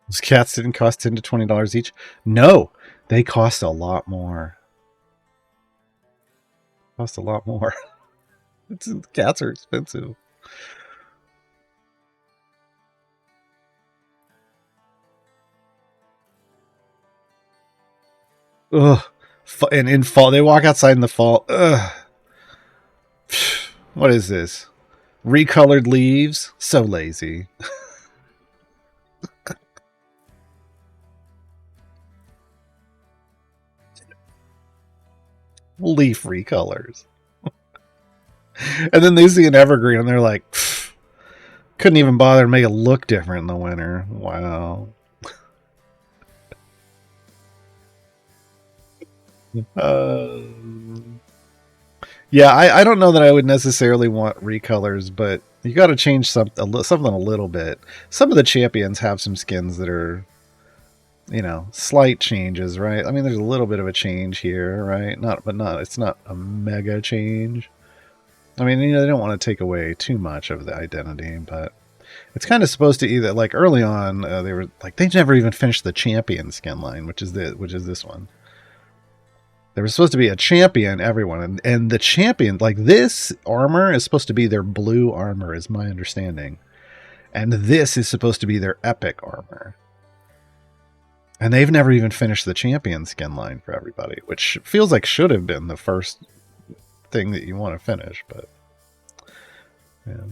Those cats didn't cost $10 to $20 each. No, they cost a lot more. Cost a lot more. Cats are expensive. Ugh. And in fall, they walk outside in the fall. Ugh. What is this? Recolored leaves? So lazy. Leaf recolors. And then they see an evergreen and they're like, couldn't even bother to make it look different in the winter. Wow. Yeah, I don't know that I would necessarily want recolors, but you got to change something a little bit. Some of the champions have some skins that are, slight changes, right? I mean, there's a little bit of a change here, right? It's not a mega change. I mean, they don't want to take away too much of the identity, but it's kind of supposed to either, like, early on, they were like, they never even finished the champion skin line, which is this one. There was supposed to be a champion, everyone, and the champion, like, this armor is supposed to be their blue armor, is my understanding, and this is supposed to be their epic armor. And they've never even finished the champion skin line for everybody, which feels like should have been the first thing that you want to finish, but yeah.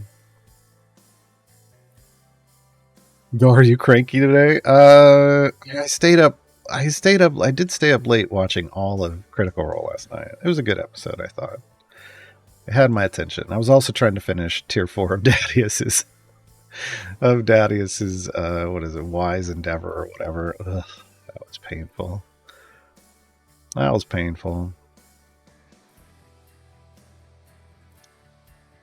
Gar, are you cranky today? I stayed up. I did stay up late watching all of Critical Role last night. It was a good episode, I thought. It had my attention. I was also trying to finish Tier 4 of Dadius's what is it, Wise Endeavor or whatever. Ugh, that was painful. That was painful.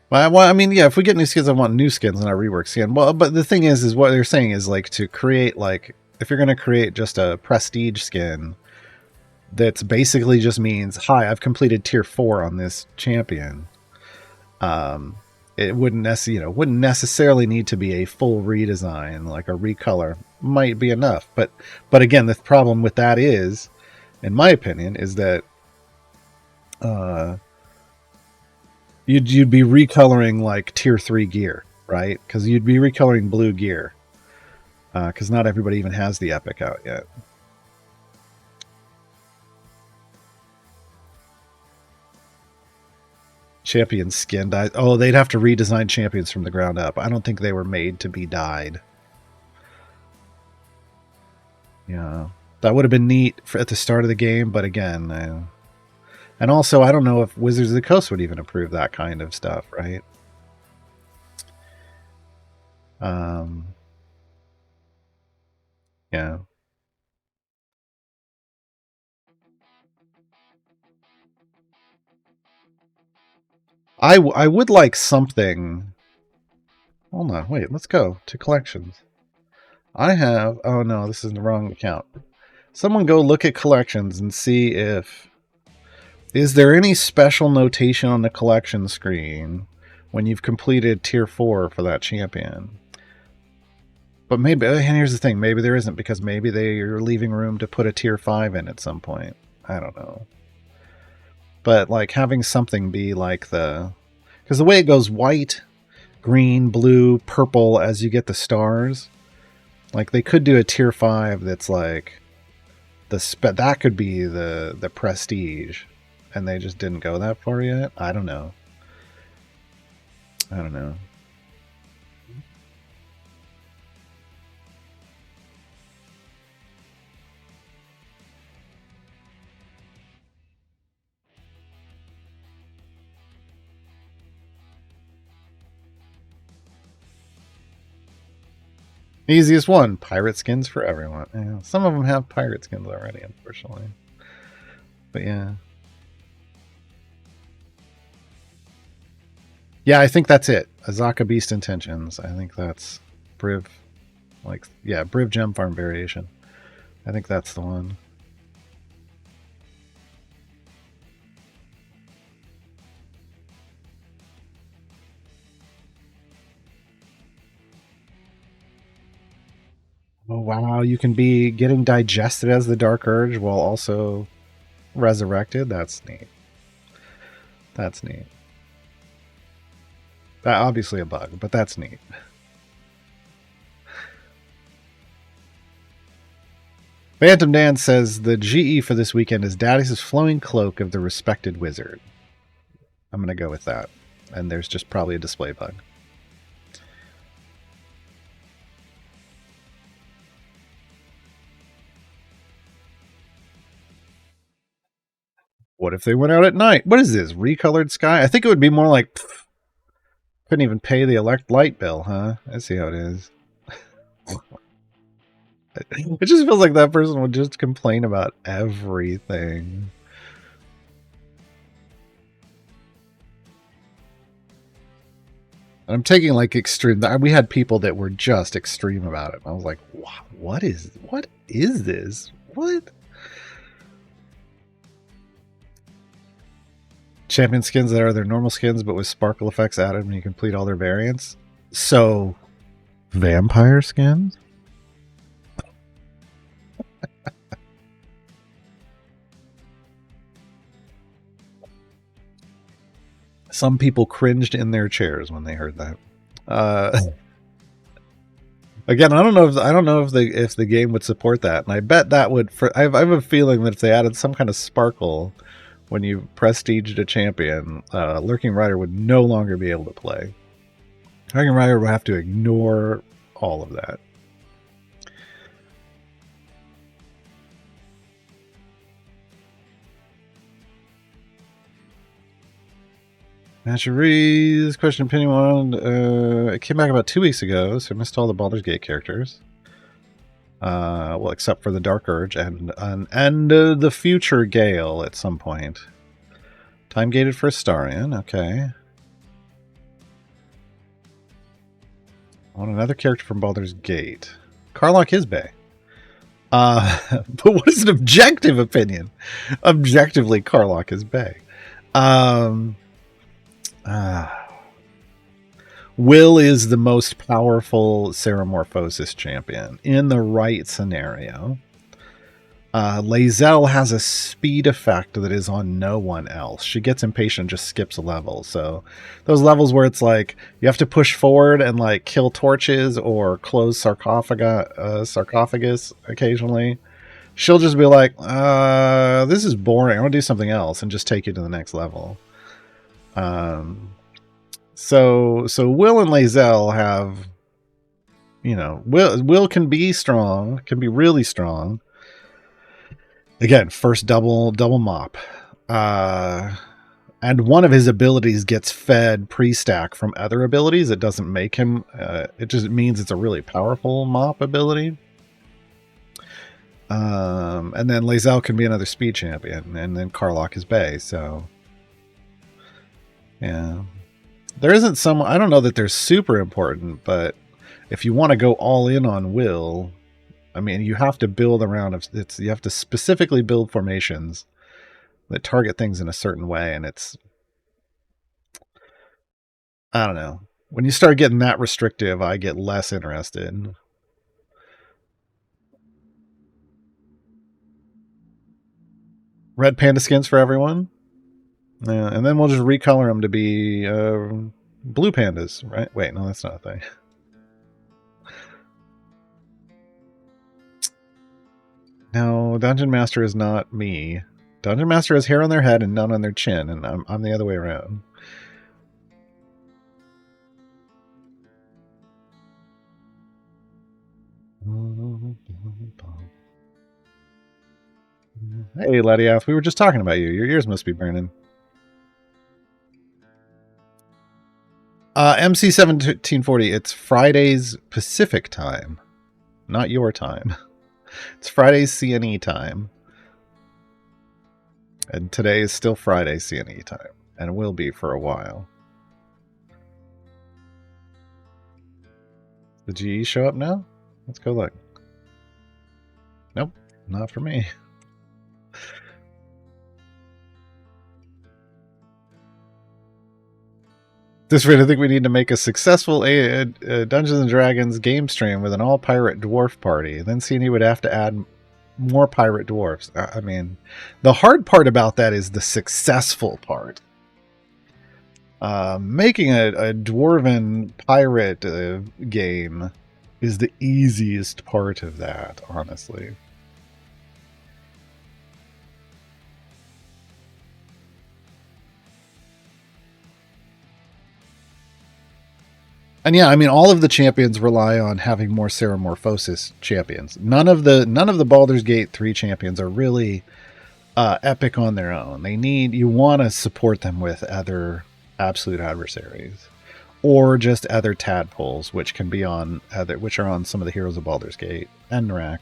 Well, I mean, yeah, if we get new skins, I want new skins and I rework skin. Well, but the thing is what they're saying is, like, to create, like, if you're going to create just a prestige skin, that's basically just means, hi, I've completed tier 4 on this champion. It wouldn't necessarily need to be a full redesign, like a recolor might be enough. But again, the problem with that is, in my opinion, is that you'd be recoloring like tier 3 gear, right? Because you'd be recoloring blue gear. Because not everybody even has the epic out yet. Champion skin dyed. Oh, they'd have to redesign champions from the ground up. I don't think they were made to be dyed. Yeah, that would have been neat at the start of the game, but again, and also I don't know if Wizards of the Coast would even approve that kind of stuff, right? Yeah. I would like something. Hold on, wait, let's go to collections. I have, oh no, this is the wrong account. Someone go look at collections and see if, is there any special notation on the collection screen when you've completed tier 4 for that champion? But maybe, and here's the thing, maybe there isn't, because maybe they're leaving room to put a tier 5 in at some point. I don't know. But like having something be like because the way it goes white, green, blue, purple as you get the stars. Like they could do a tier 5 that's like that could be the prestige, and they just didn't go that far yet. I don't know. Easiest one, pirate skins for everyone. Yeah, some of them have pirate skins already, unfortunately. But yeah. Yeah, I think that's it. Azaka Beast Intentions. I think that's Briv. Briv Gem Farm variation. I think that's the one. Oh wow, you can be getting digested as the Dark Urge while also resurrected. That's neat. That's neat. That obviously a bug, but that's neat. Phantom Dan says the GE for this weekend is Daddy's flowing cloak of the respected wizard. I'm gonna go with that. And there's just probably a display bug. What if they went out at night? What is this? Recolored sky? I think it would be more like couldn't even pay the light bill, huh? I see how it is. It just feels like that person would just complain about everything. I'm taking like extreme. We had people that were just extreme about it. I was like, what is this? What? Champion skins that are their normal skins, but with sparkle effects added when you complete all their variants. So, vampire skins? Some people cringed in their chairs when they heard that. Again, I don't know if the game would support that, and I bet that would. I have a feeling that if they added some kind of sparkle when you prestiged a champion, Lurking Rider would no longer be able to play. Lurking Rider would have to ignore all of that. Matcheries, question opinion one. It came back about 2 weeks ago, so I missed all the Baldur's Gate characters. Well, except for the Dark Urge and the future Gale at some point. Time gated for Astarion, okay. I want another character from Baldur's Gate. Karlach is Bay. But what is an objective opinion? Objectively, Karlach is Bay. Will is the most powerful Ceramorphosis champion in the right scenario. Lae'zel has a speed effect that is on no one else. She gets impatient, just skips a level. So those levels where it's like you have to push forward and like kill torches or close sarcophagus occasionally. She'll just be like, this is boring. I want to do something else, and just take you to the next level. So Will and Lae'zel have, Will can be strong, can be really strong. Again, first double mop. And one of his abilities gets fed pre-stack from other abilities. It doesn't make him, it just means it's a really powerful mop ability. And then Lae'zel can be another speed champion, and then Karlach is Bay, so yeah. There isn't some, I don't know that they're super important, but if you want to go all in on Will, I mean, you have to build around you have to specifically build formations that target things in a certain way, and it's, I don't know. When you start getting that restrictive, I get less interested. Red panda skins for everyone. Yeah, and then we'll just recolor them to be Blue pandas, right? Wait, no, that's not a thing. No, Dungeon Master is not me. Dungeon Master has hair on their head and none on their chin, and I'm the other way around. Hey, Lediath, we were just talking about you. Your ears must be burning. MC 1740. It's Fridays Pacific time, not your time. It's Fridays CNE time, and today is still Friday CNE time, and it will be for a while. The GE show up now? Let's go look. Nope, not for me. This rate, I think we need to make a successful Dungeons and Dragons game stream with an all-pirate dwarf party. Then CNE would have to add more pirate dwarfs. I mean, the hard part about that is the successful part. Making a dwarven pirate game is the easiest part of that, honestly. And yeah, I mean, all of the champions rely on having more Ceramorphosis champions. None of the Baldur's Gate 3 champions are really epic on their own. You want to support them with other absolute adversaries, or just other tadpoles, which are on some of the heroes of Baldur's Gate and Narak.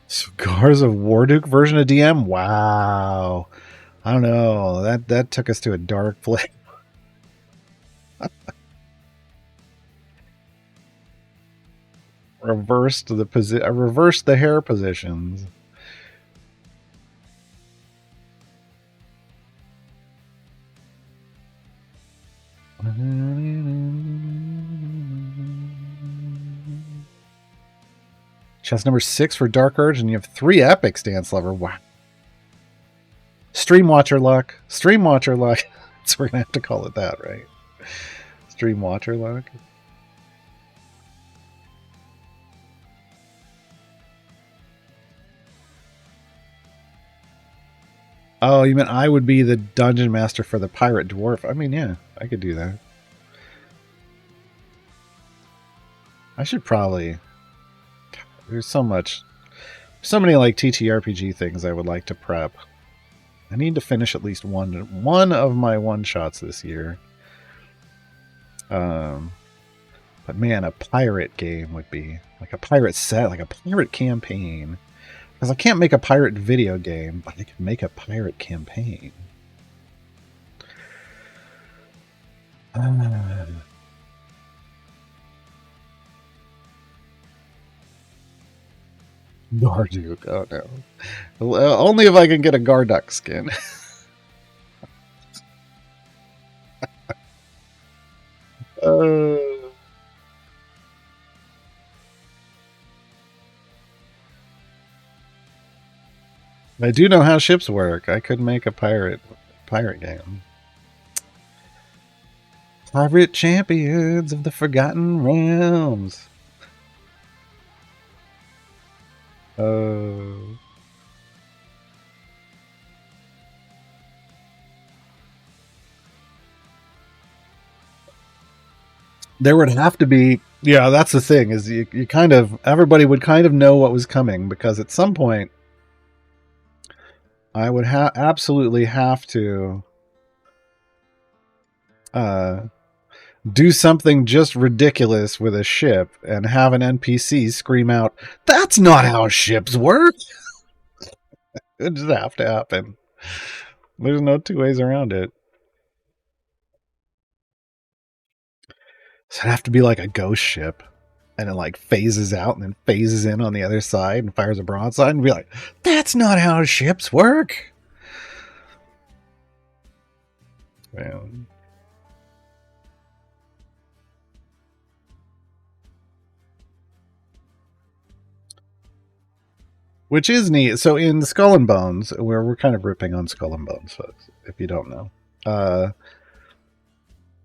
Scars of Warduke version of DM? Wow. I don't know. That took us to a dark place. Reversed the hair positions. Chest number 6 for Dark Urge, and you have 3 epics, Dance Lover. Wow. Stream Watcher luck. Stream Watcher luck. So we're going to have to call it that, right? Stream Watcher luck. Oh, you meant I would be the Dungeon Master for the Pirate Dwarf. I mean, yeah, I could do that. I should probably... There's so many like TTRPG things I would like to prep. I need to finish at least one of my one-shots this year. But man, a pirate game would be like a pirate set, like a pirate campaign. Because I can't make a pirate video game, but I can make a pirate campaign. Garduke, oh no. Well, only if I can get a Garduck skin. I do know how ships work. I could make a pirate game. Pirate Champions of the Forgotten Realms. There would have to be, yeah, that's the thing, is you kind of, everybody would kind of know what was coming, because at some point I would absolutely have to do something just ridiculous with a ship and have an NPC scream out, "That's not how ships work!" It just have to happen. There's no two ways around it. So it'd have to be like a ghost ship, and it like phases out and then phases in on the other side and fires a broadside and be like, "That's not how ships work!" Man. which is neat. So in Skull and Bones, where we're kind of ripping on Skull and Bones, folks, if you don't know,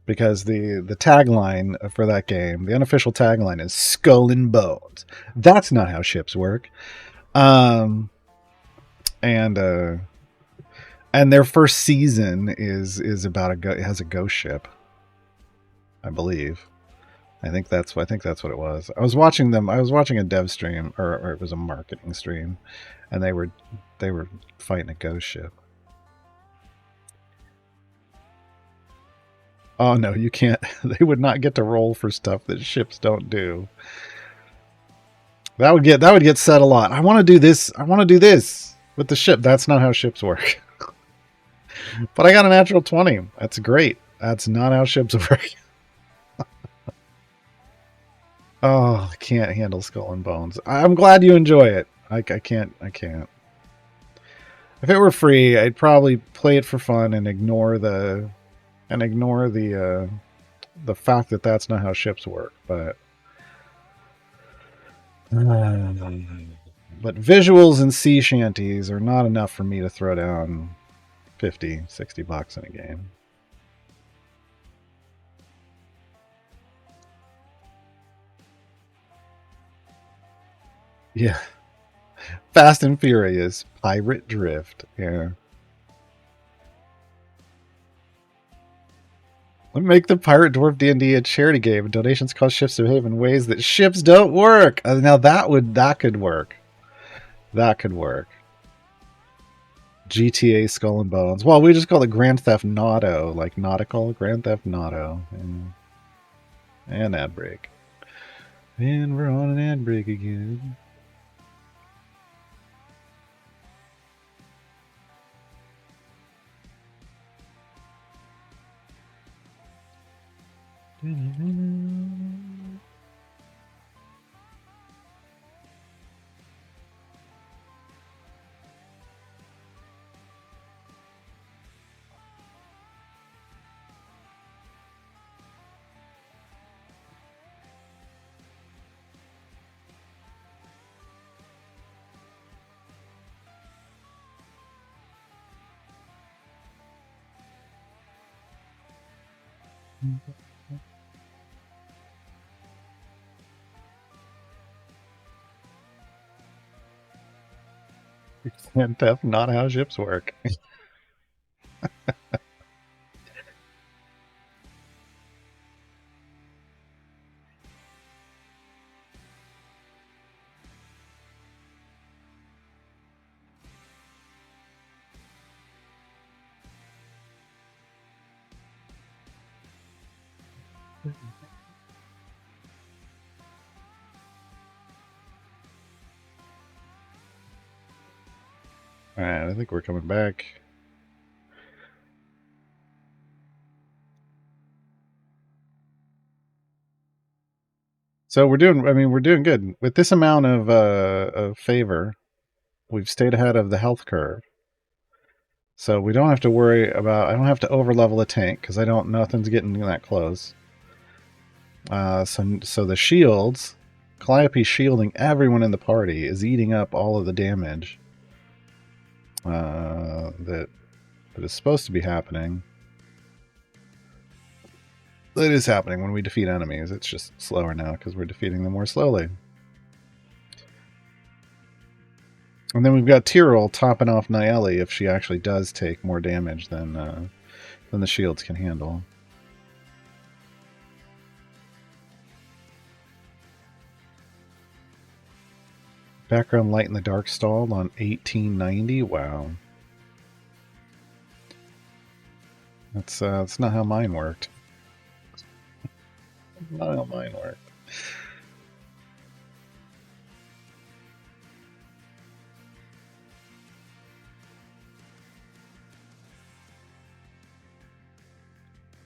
because the tagline for that game, the unofficial tagline is Skull and Bones. That's not how ships work. Um, and their first season is about it has a ghost ship, I believe. I think that's what it was. I was watching them. I was watching a dev stream, or it was a marketing stream, and they were fighting a ghost ship. Oh no, you can't. They would not get to roll for stuff that ships don't do. That would get said a lot. I want to do this. I want to do this with the ship. That's not how ships work. But I got a natural 20. That's great. That's not how ships work. Oh, I can't handle Skull and Bones. I'm glad you enjoy it. I can't. If it were free, I'd probably play it for fun and ignore the fact that that's not how ships work. But visuals and sea shanties are not enough for me to throw down 50, 60 bucks in a game. Yeah. Fast and Furious, Pirate Drift. Yeah. Make the Pirate Dwarf D&D a charity game. Donations cause ships to behave in ways that ships don't work. Now that could work. That could work. GTA Skull and Bones. Well, we just call it Grand Theft Auto, like nautical Grand Theft Auto. And ad break. And we're on an ad break again. And that's not how ships work. Alright, I think we're coming back. So we're doing good. With this amount of favor, we've stayed ahead of the health curve. So we don't have to worry about, I don't have to over level a tank because nothing's getting that close. So the shields, Calliope shielding everyone in the party is eating up all of the damage that is supposed to be happening. It is happening when we defeat enemies. It's just slower now because we're defeating them more slowly. And then we've got Tyrell topping off Nieli if she actually does take more damage than the shields can handle. Background light in the dark stalled on 1890. Wow. That's not how mine worked. Not how mine worked.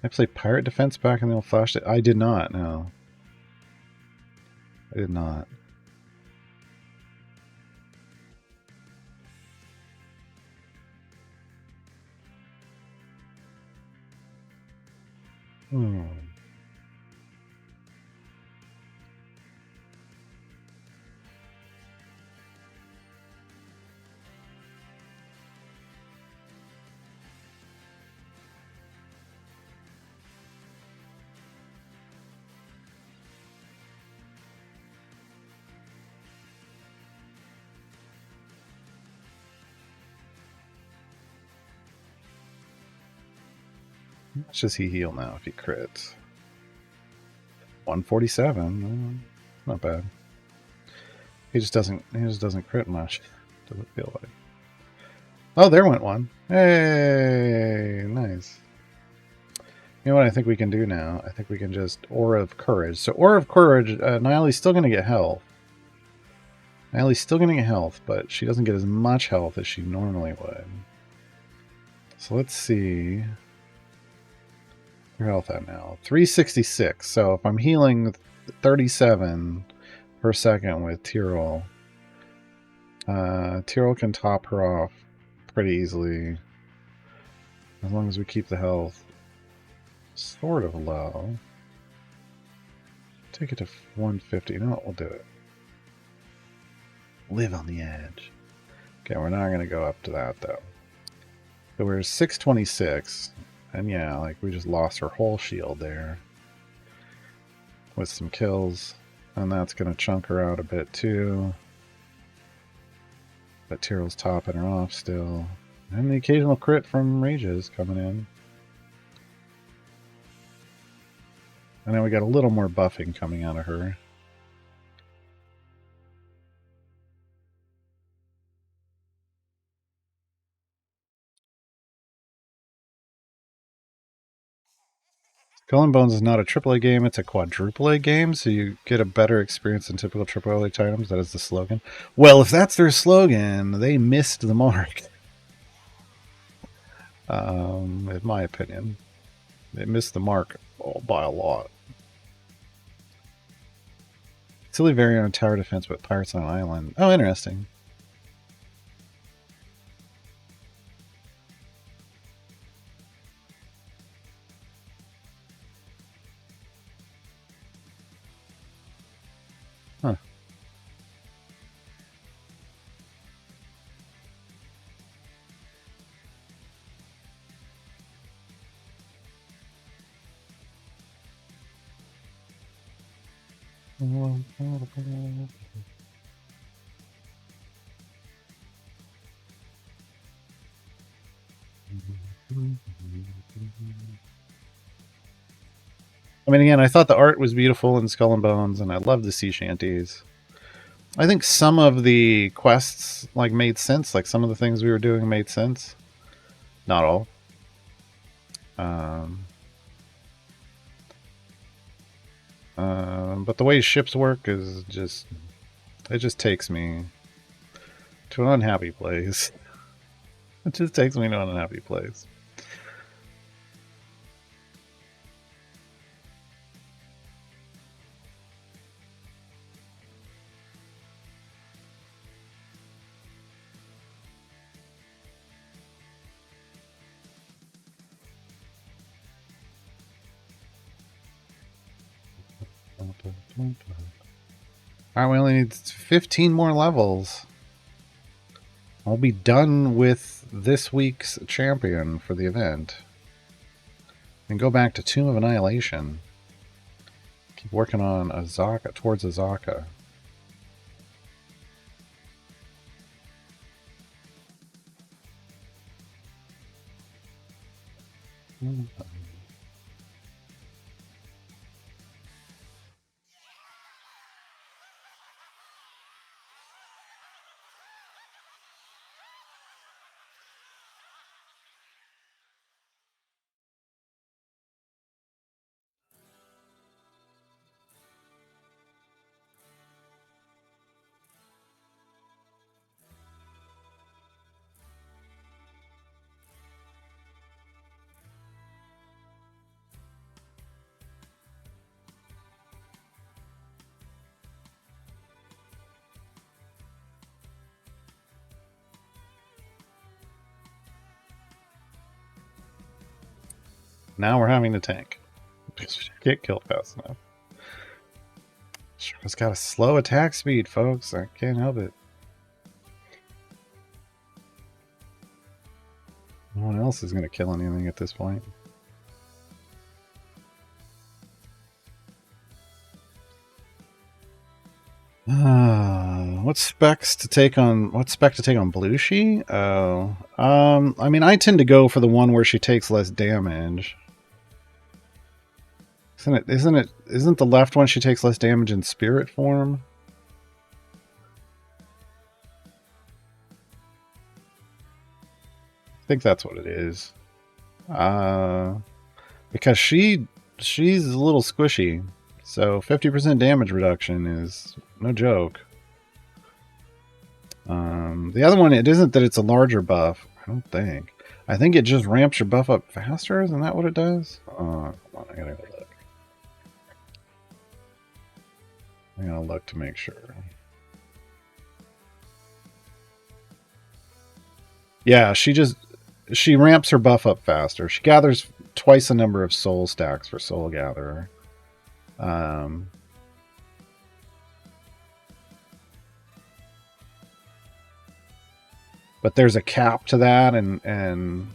I played Pirate Defense back in the old Flash. I did not, no. I did not. How much does he heal now if he crits? 147. Not bad. He just doesn't crit much. Does it feel like? Oh, there went one. Hey, nice. You know what I think we can do now? I think we can just Aura of Courage. So Aura of Courage, Niley's still going to get health. Niley's still going to get health, but she doesn't get as much health as she normally would. So let's see. Your health at now? 366. So if I'm healing 37 per second with Tyrell, Tyrell can top her off pretty easily. As long as we keep the health sort of low. Take it to 150. You know what? We'll do it. Live on the edge. Okay, we're not going to go up to that, though. So we're 626. And yeah, like we just lost our whole shield there. With some kills. And that's going to chunk her out a bit, too. But Tyrell's topping her off still. And the occasional crit from Regis coming in. And then we got a little more buffing coming out of her. Skull and Bones is not a AAA game, it's a quadruple A game, so you get a better experience than typical AAA titles. That is the slogan. Well, if that's their slogan, they missed the mark. In my opinion. They missed the mark by a lot. Silly variant on tower defense, but Pirates on an Island. Oh, interesting. Huh. I mean, again, I thought the art was beautiful in Skull and Bones, and I love the sea shanties. I think some of the quests like made sense. Like some of the things we were doing made sense. Not all. But the way ships work is just... It just takes me to an unhappy place. It just takes me to an unhappy place. Alright, we only need 15 more levels. I'll be done with this week's champion for the event. And go back to Tomb of Annihilation. Keep working on Azaka, towards Azaka. Now we're having to tank. Because we didn't get killed fast enough. It's got a slow attack speed, folks. I can't help it. No one else is going to kill anything at this point. What specs to take on? What spec to take on Blushi? Oh, I mean, I tend to go for the one where she takes less damage. Isn't the left one she takes less damage in spirit form? I think that's what it is. Because she's a little squishy. So 50% damage reduction is no joke. The other one, it isn't that it's a larger buff. I don't think. I think it just ramps your buff up faster. Isn't that what it does? Come on, I gotta go look. I gotta look to make sure. Yeah, she ramps her buff up faster. She gathers twice the number of soul stacks for Soul Gatherer. But there's a cap to that, and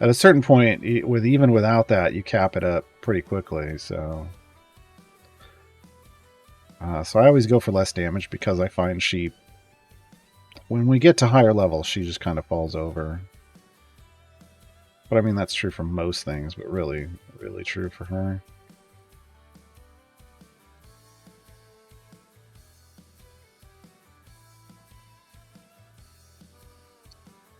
at a certain point, even without that, you cap it up pretty quickly. So I always go for less damage because I find when we get to higher levels, she just kind of falls over. But I mean, that's true for most things, but really, really true for her.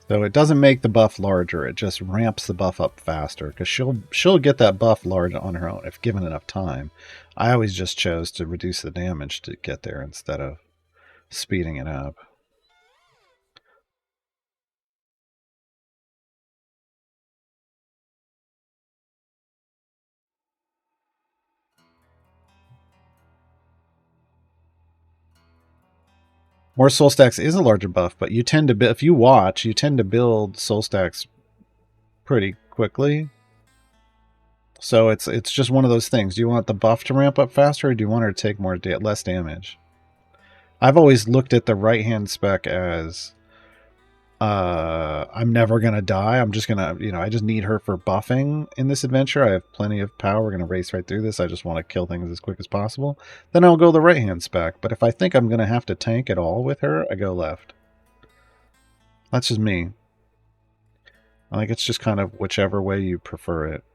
So it doesn't make the buff larger, it just ramps the buff up faster, because she'll get that buff large on her own if given enough time. I always just chose to reduce the damage to get there instead of speeding it up. More soul stacks is a larger buff, but you tend to, if you watch, you tend to build soul stacks pretty quickly. So it's just one of those things. Do you want the buff to ramp up faster, or do you want her to take less damage? I've always looked at the right hand spec as I'm never gonna die. I'm just gonna, I just need her for buffing in this adventure. I have plenty of power. We're gonna race right through this. I just want to kill things as quick as possible. Then I'll go the right hand spec. But if I think I'm gonna have to tank it all with her, I go left. That's just me. I think it's just kind of whichever way you prefer it.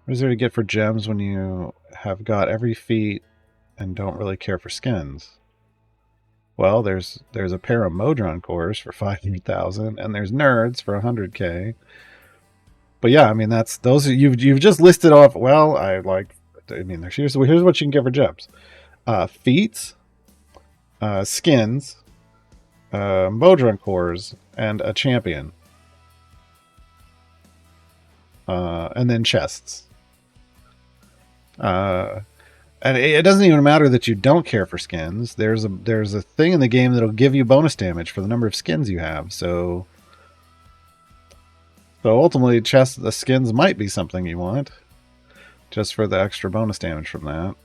What is there to get for gems when you have got every feat and don't really care for skins? Well, there's a pair of Modron cores for 500,000, and there's nerds for 100k. But yeah, I mean that's those you've just listed off. Well, here's what you can get for gems: feats, skins, Modron cores, and a champion, and then chests. And it doesn't even matter that you don't care for skins. There's a thing in the game that'll give you bonus damage for the number of skins you have. So ultimately, the skins might be something you want, just for the extra bonus damage from that.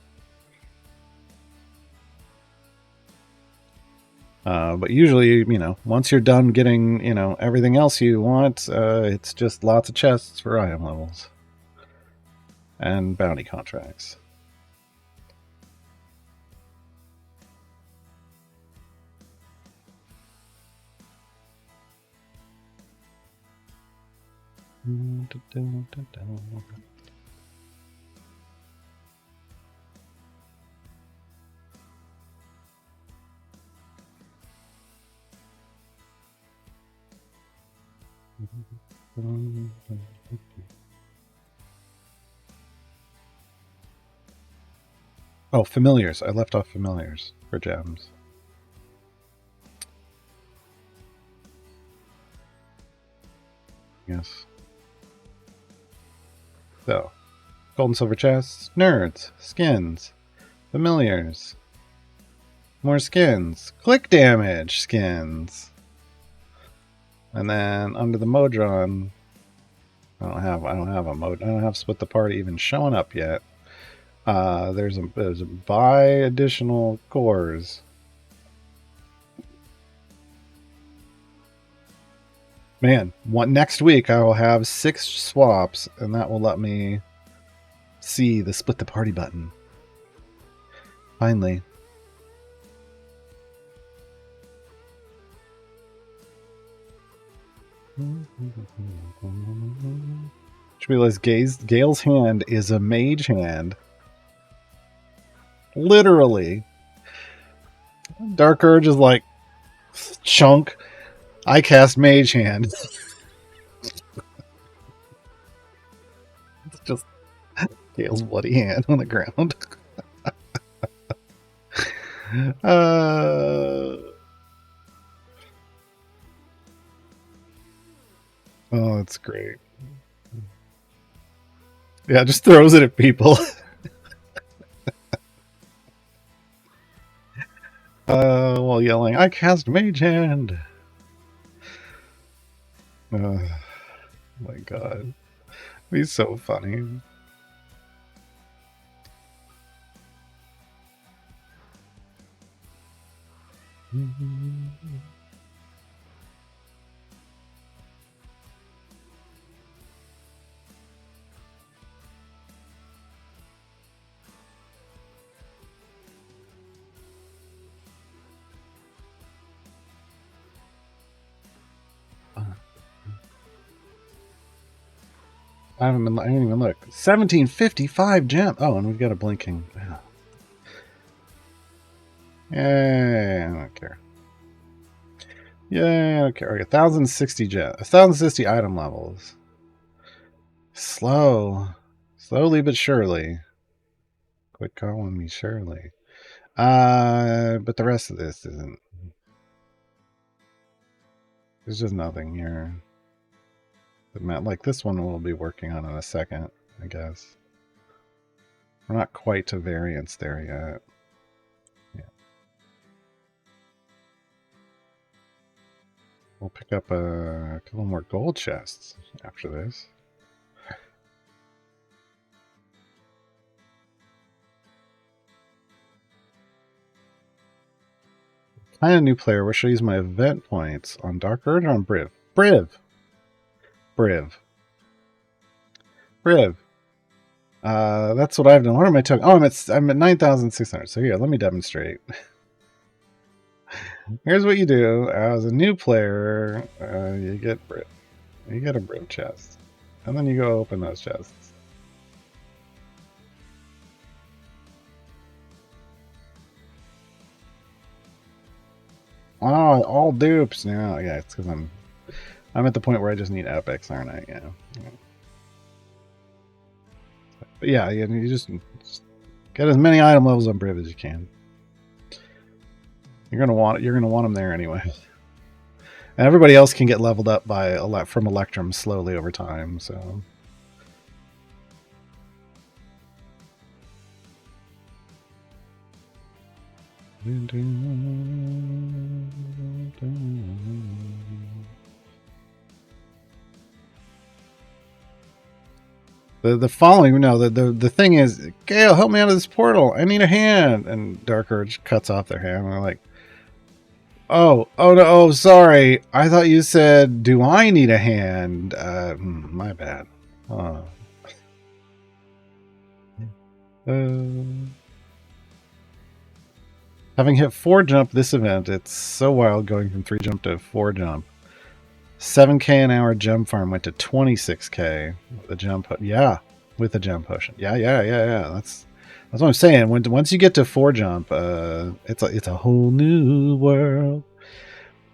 But usually, once you're done getting, everything else you want, it's just lots of chests for item levels and bounty contracts. Oh, familiars. I left off familiars for gems. Yes. So, gold and silver chests, nerds, skins, familiars, more skins, click damage skins. And then under the Modron, I don't have split the party even showing up yet. There's a buy additional cores. Man, next week I will have 6 swaps, and that will let me see the split the party button. Finally. Just realized Gale's hand is a mage hand. Literally. Dark Urge is like, chunk. I cast mage hand. It's just Gale's bloody hand on the ground. Oh, that's great. Yeah, just throws it at people. While yelling, I cast mage hand. Oh my god. He's so funny. I didn't even look. 1755 gem. Oh, and we've got a blinking. Yeah, I don't care. Yeah, I don't care. Okay, 1060 gem. 1060 item levels. Slowly but surely. Quit calling me Shirley. But the rest of this isn't. There's just nothing here. Like this one we'll be working on in a second, I guess. We're not quite to variance there yet. Yeah. We'll pick up a couple more gold chests after this. Kind of new player. Where should I use my event points? On Dark Urge or on Briv? Briv. That's what I've done. What am I talking? Oh, I'm at 9,600. So here, let me demonstrate. Here's what you do as a new player. You get Briv. You get a Briv chest, and then you go open those chests. Oh, all dupes now. Yeah, it's because I'm at the point where I just need epics, aren't I? Yeah. But yeah, you just get as many item levels on Briv as you can. You're gonna want them there anyway. And everybody else can get leveled up from Electrum slowly over time. So. The following, no, the thing is, Gale, help me out of this portal. I need a hand. And Dark Urge cuts off their hand. And they're like, oh no, oh, sorry. I thought you said, do I need a hand? My bad. Having hit 4 jump this event, it's so wild going from 3 jump to 4 jump. 7k an hour gem farm went to 26k with a gem with a gem potion. Yeah. That's what I'm saying. Once you get to 4 jump, it's a whole new world.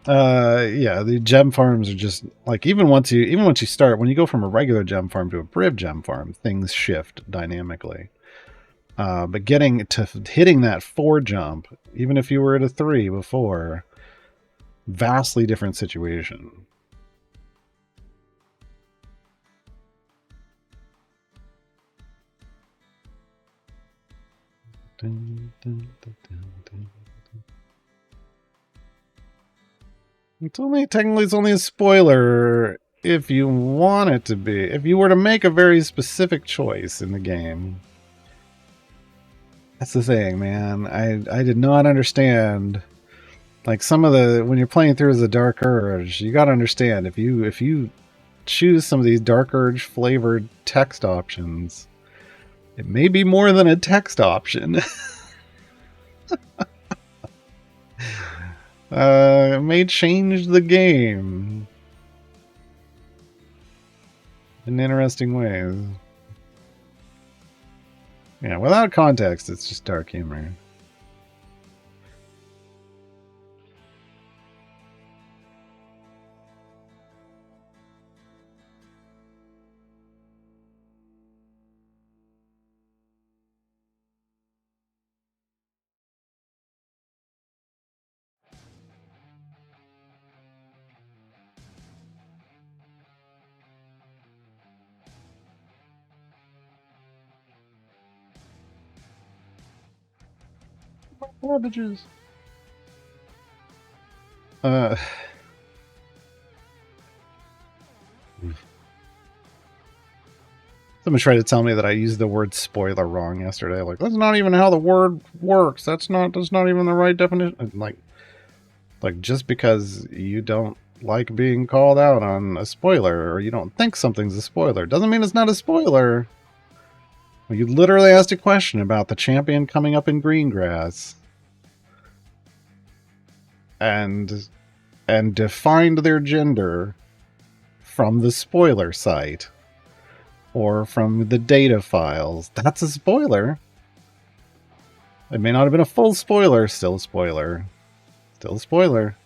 Yeah, the gem farms are just like even once you start, when you go from a regular gem farm to a Briv gem farm, things shift dynamically. But getting to hitting that 4 jump, even if you were at a 3 before, vastly different situation. It's only a spoiler if you want it to be. If you were to make a very specific choice in the game. That's the thing, man. I did not understand. Like some of when you're playing through as a Dark Urge, you got to understand if you choose some of these Dark Urge flavored text options, it may be more than a text option. It may change the game. in interesting ways. Yeah, without context, it's just dark humor. Cabbages. Someone tried to tell me that I used the word spoiler wrong yesterday. Like, that's not even how the word works. That's not even the right definition. Like just because you don't like being called out on a spoiler or you don't think something's a spoiler doesn't mean it's not a spoiler. You literally asked a question about the champion coming up in green grass and defined their gender from the spoiler site or from the data files. That's a spoiler. It may not have been a full spoiler, still a spoiler. Still a spoiler.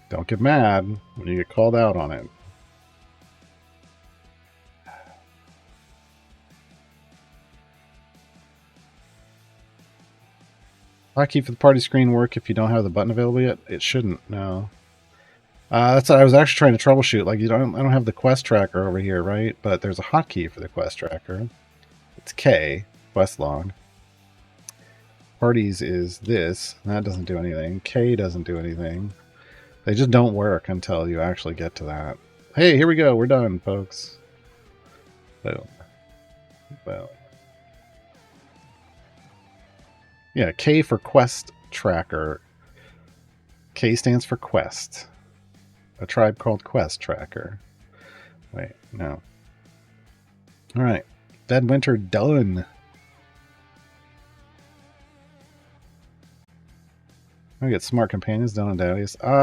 Don't get mad when you get called out on it. Hotkey for the party screen work if you don't have the button available yet? It shouldn't, no. That's what I was actually trying to troubleshoot. Like, I don't have the quest tracker over here, right? But there's a hotkey for the quest tracker. It's K, quest log. Parties is this. That doesn't do anything. K doesn't do anything. They just don't work until you actually get to that. Hey, here we go. We're done, folks. Boom. Boom. Yeah, K for quest tracker. K stands for quest. A tribe called Quest Tracker. Wait, no. Alright. Deadwinter done. I get smart companions done on Dadius.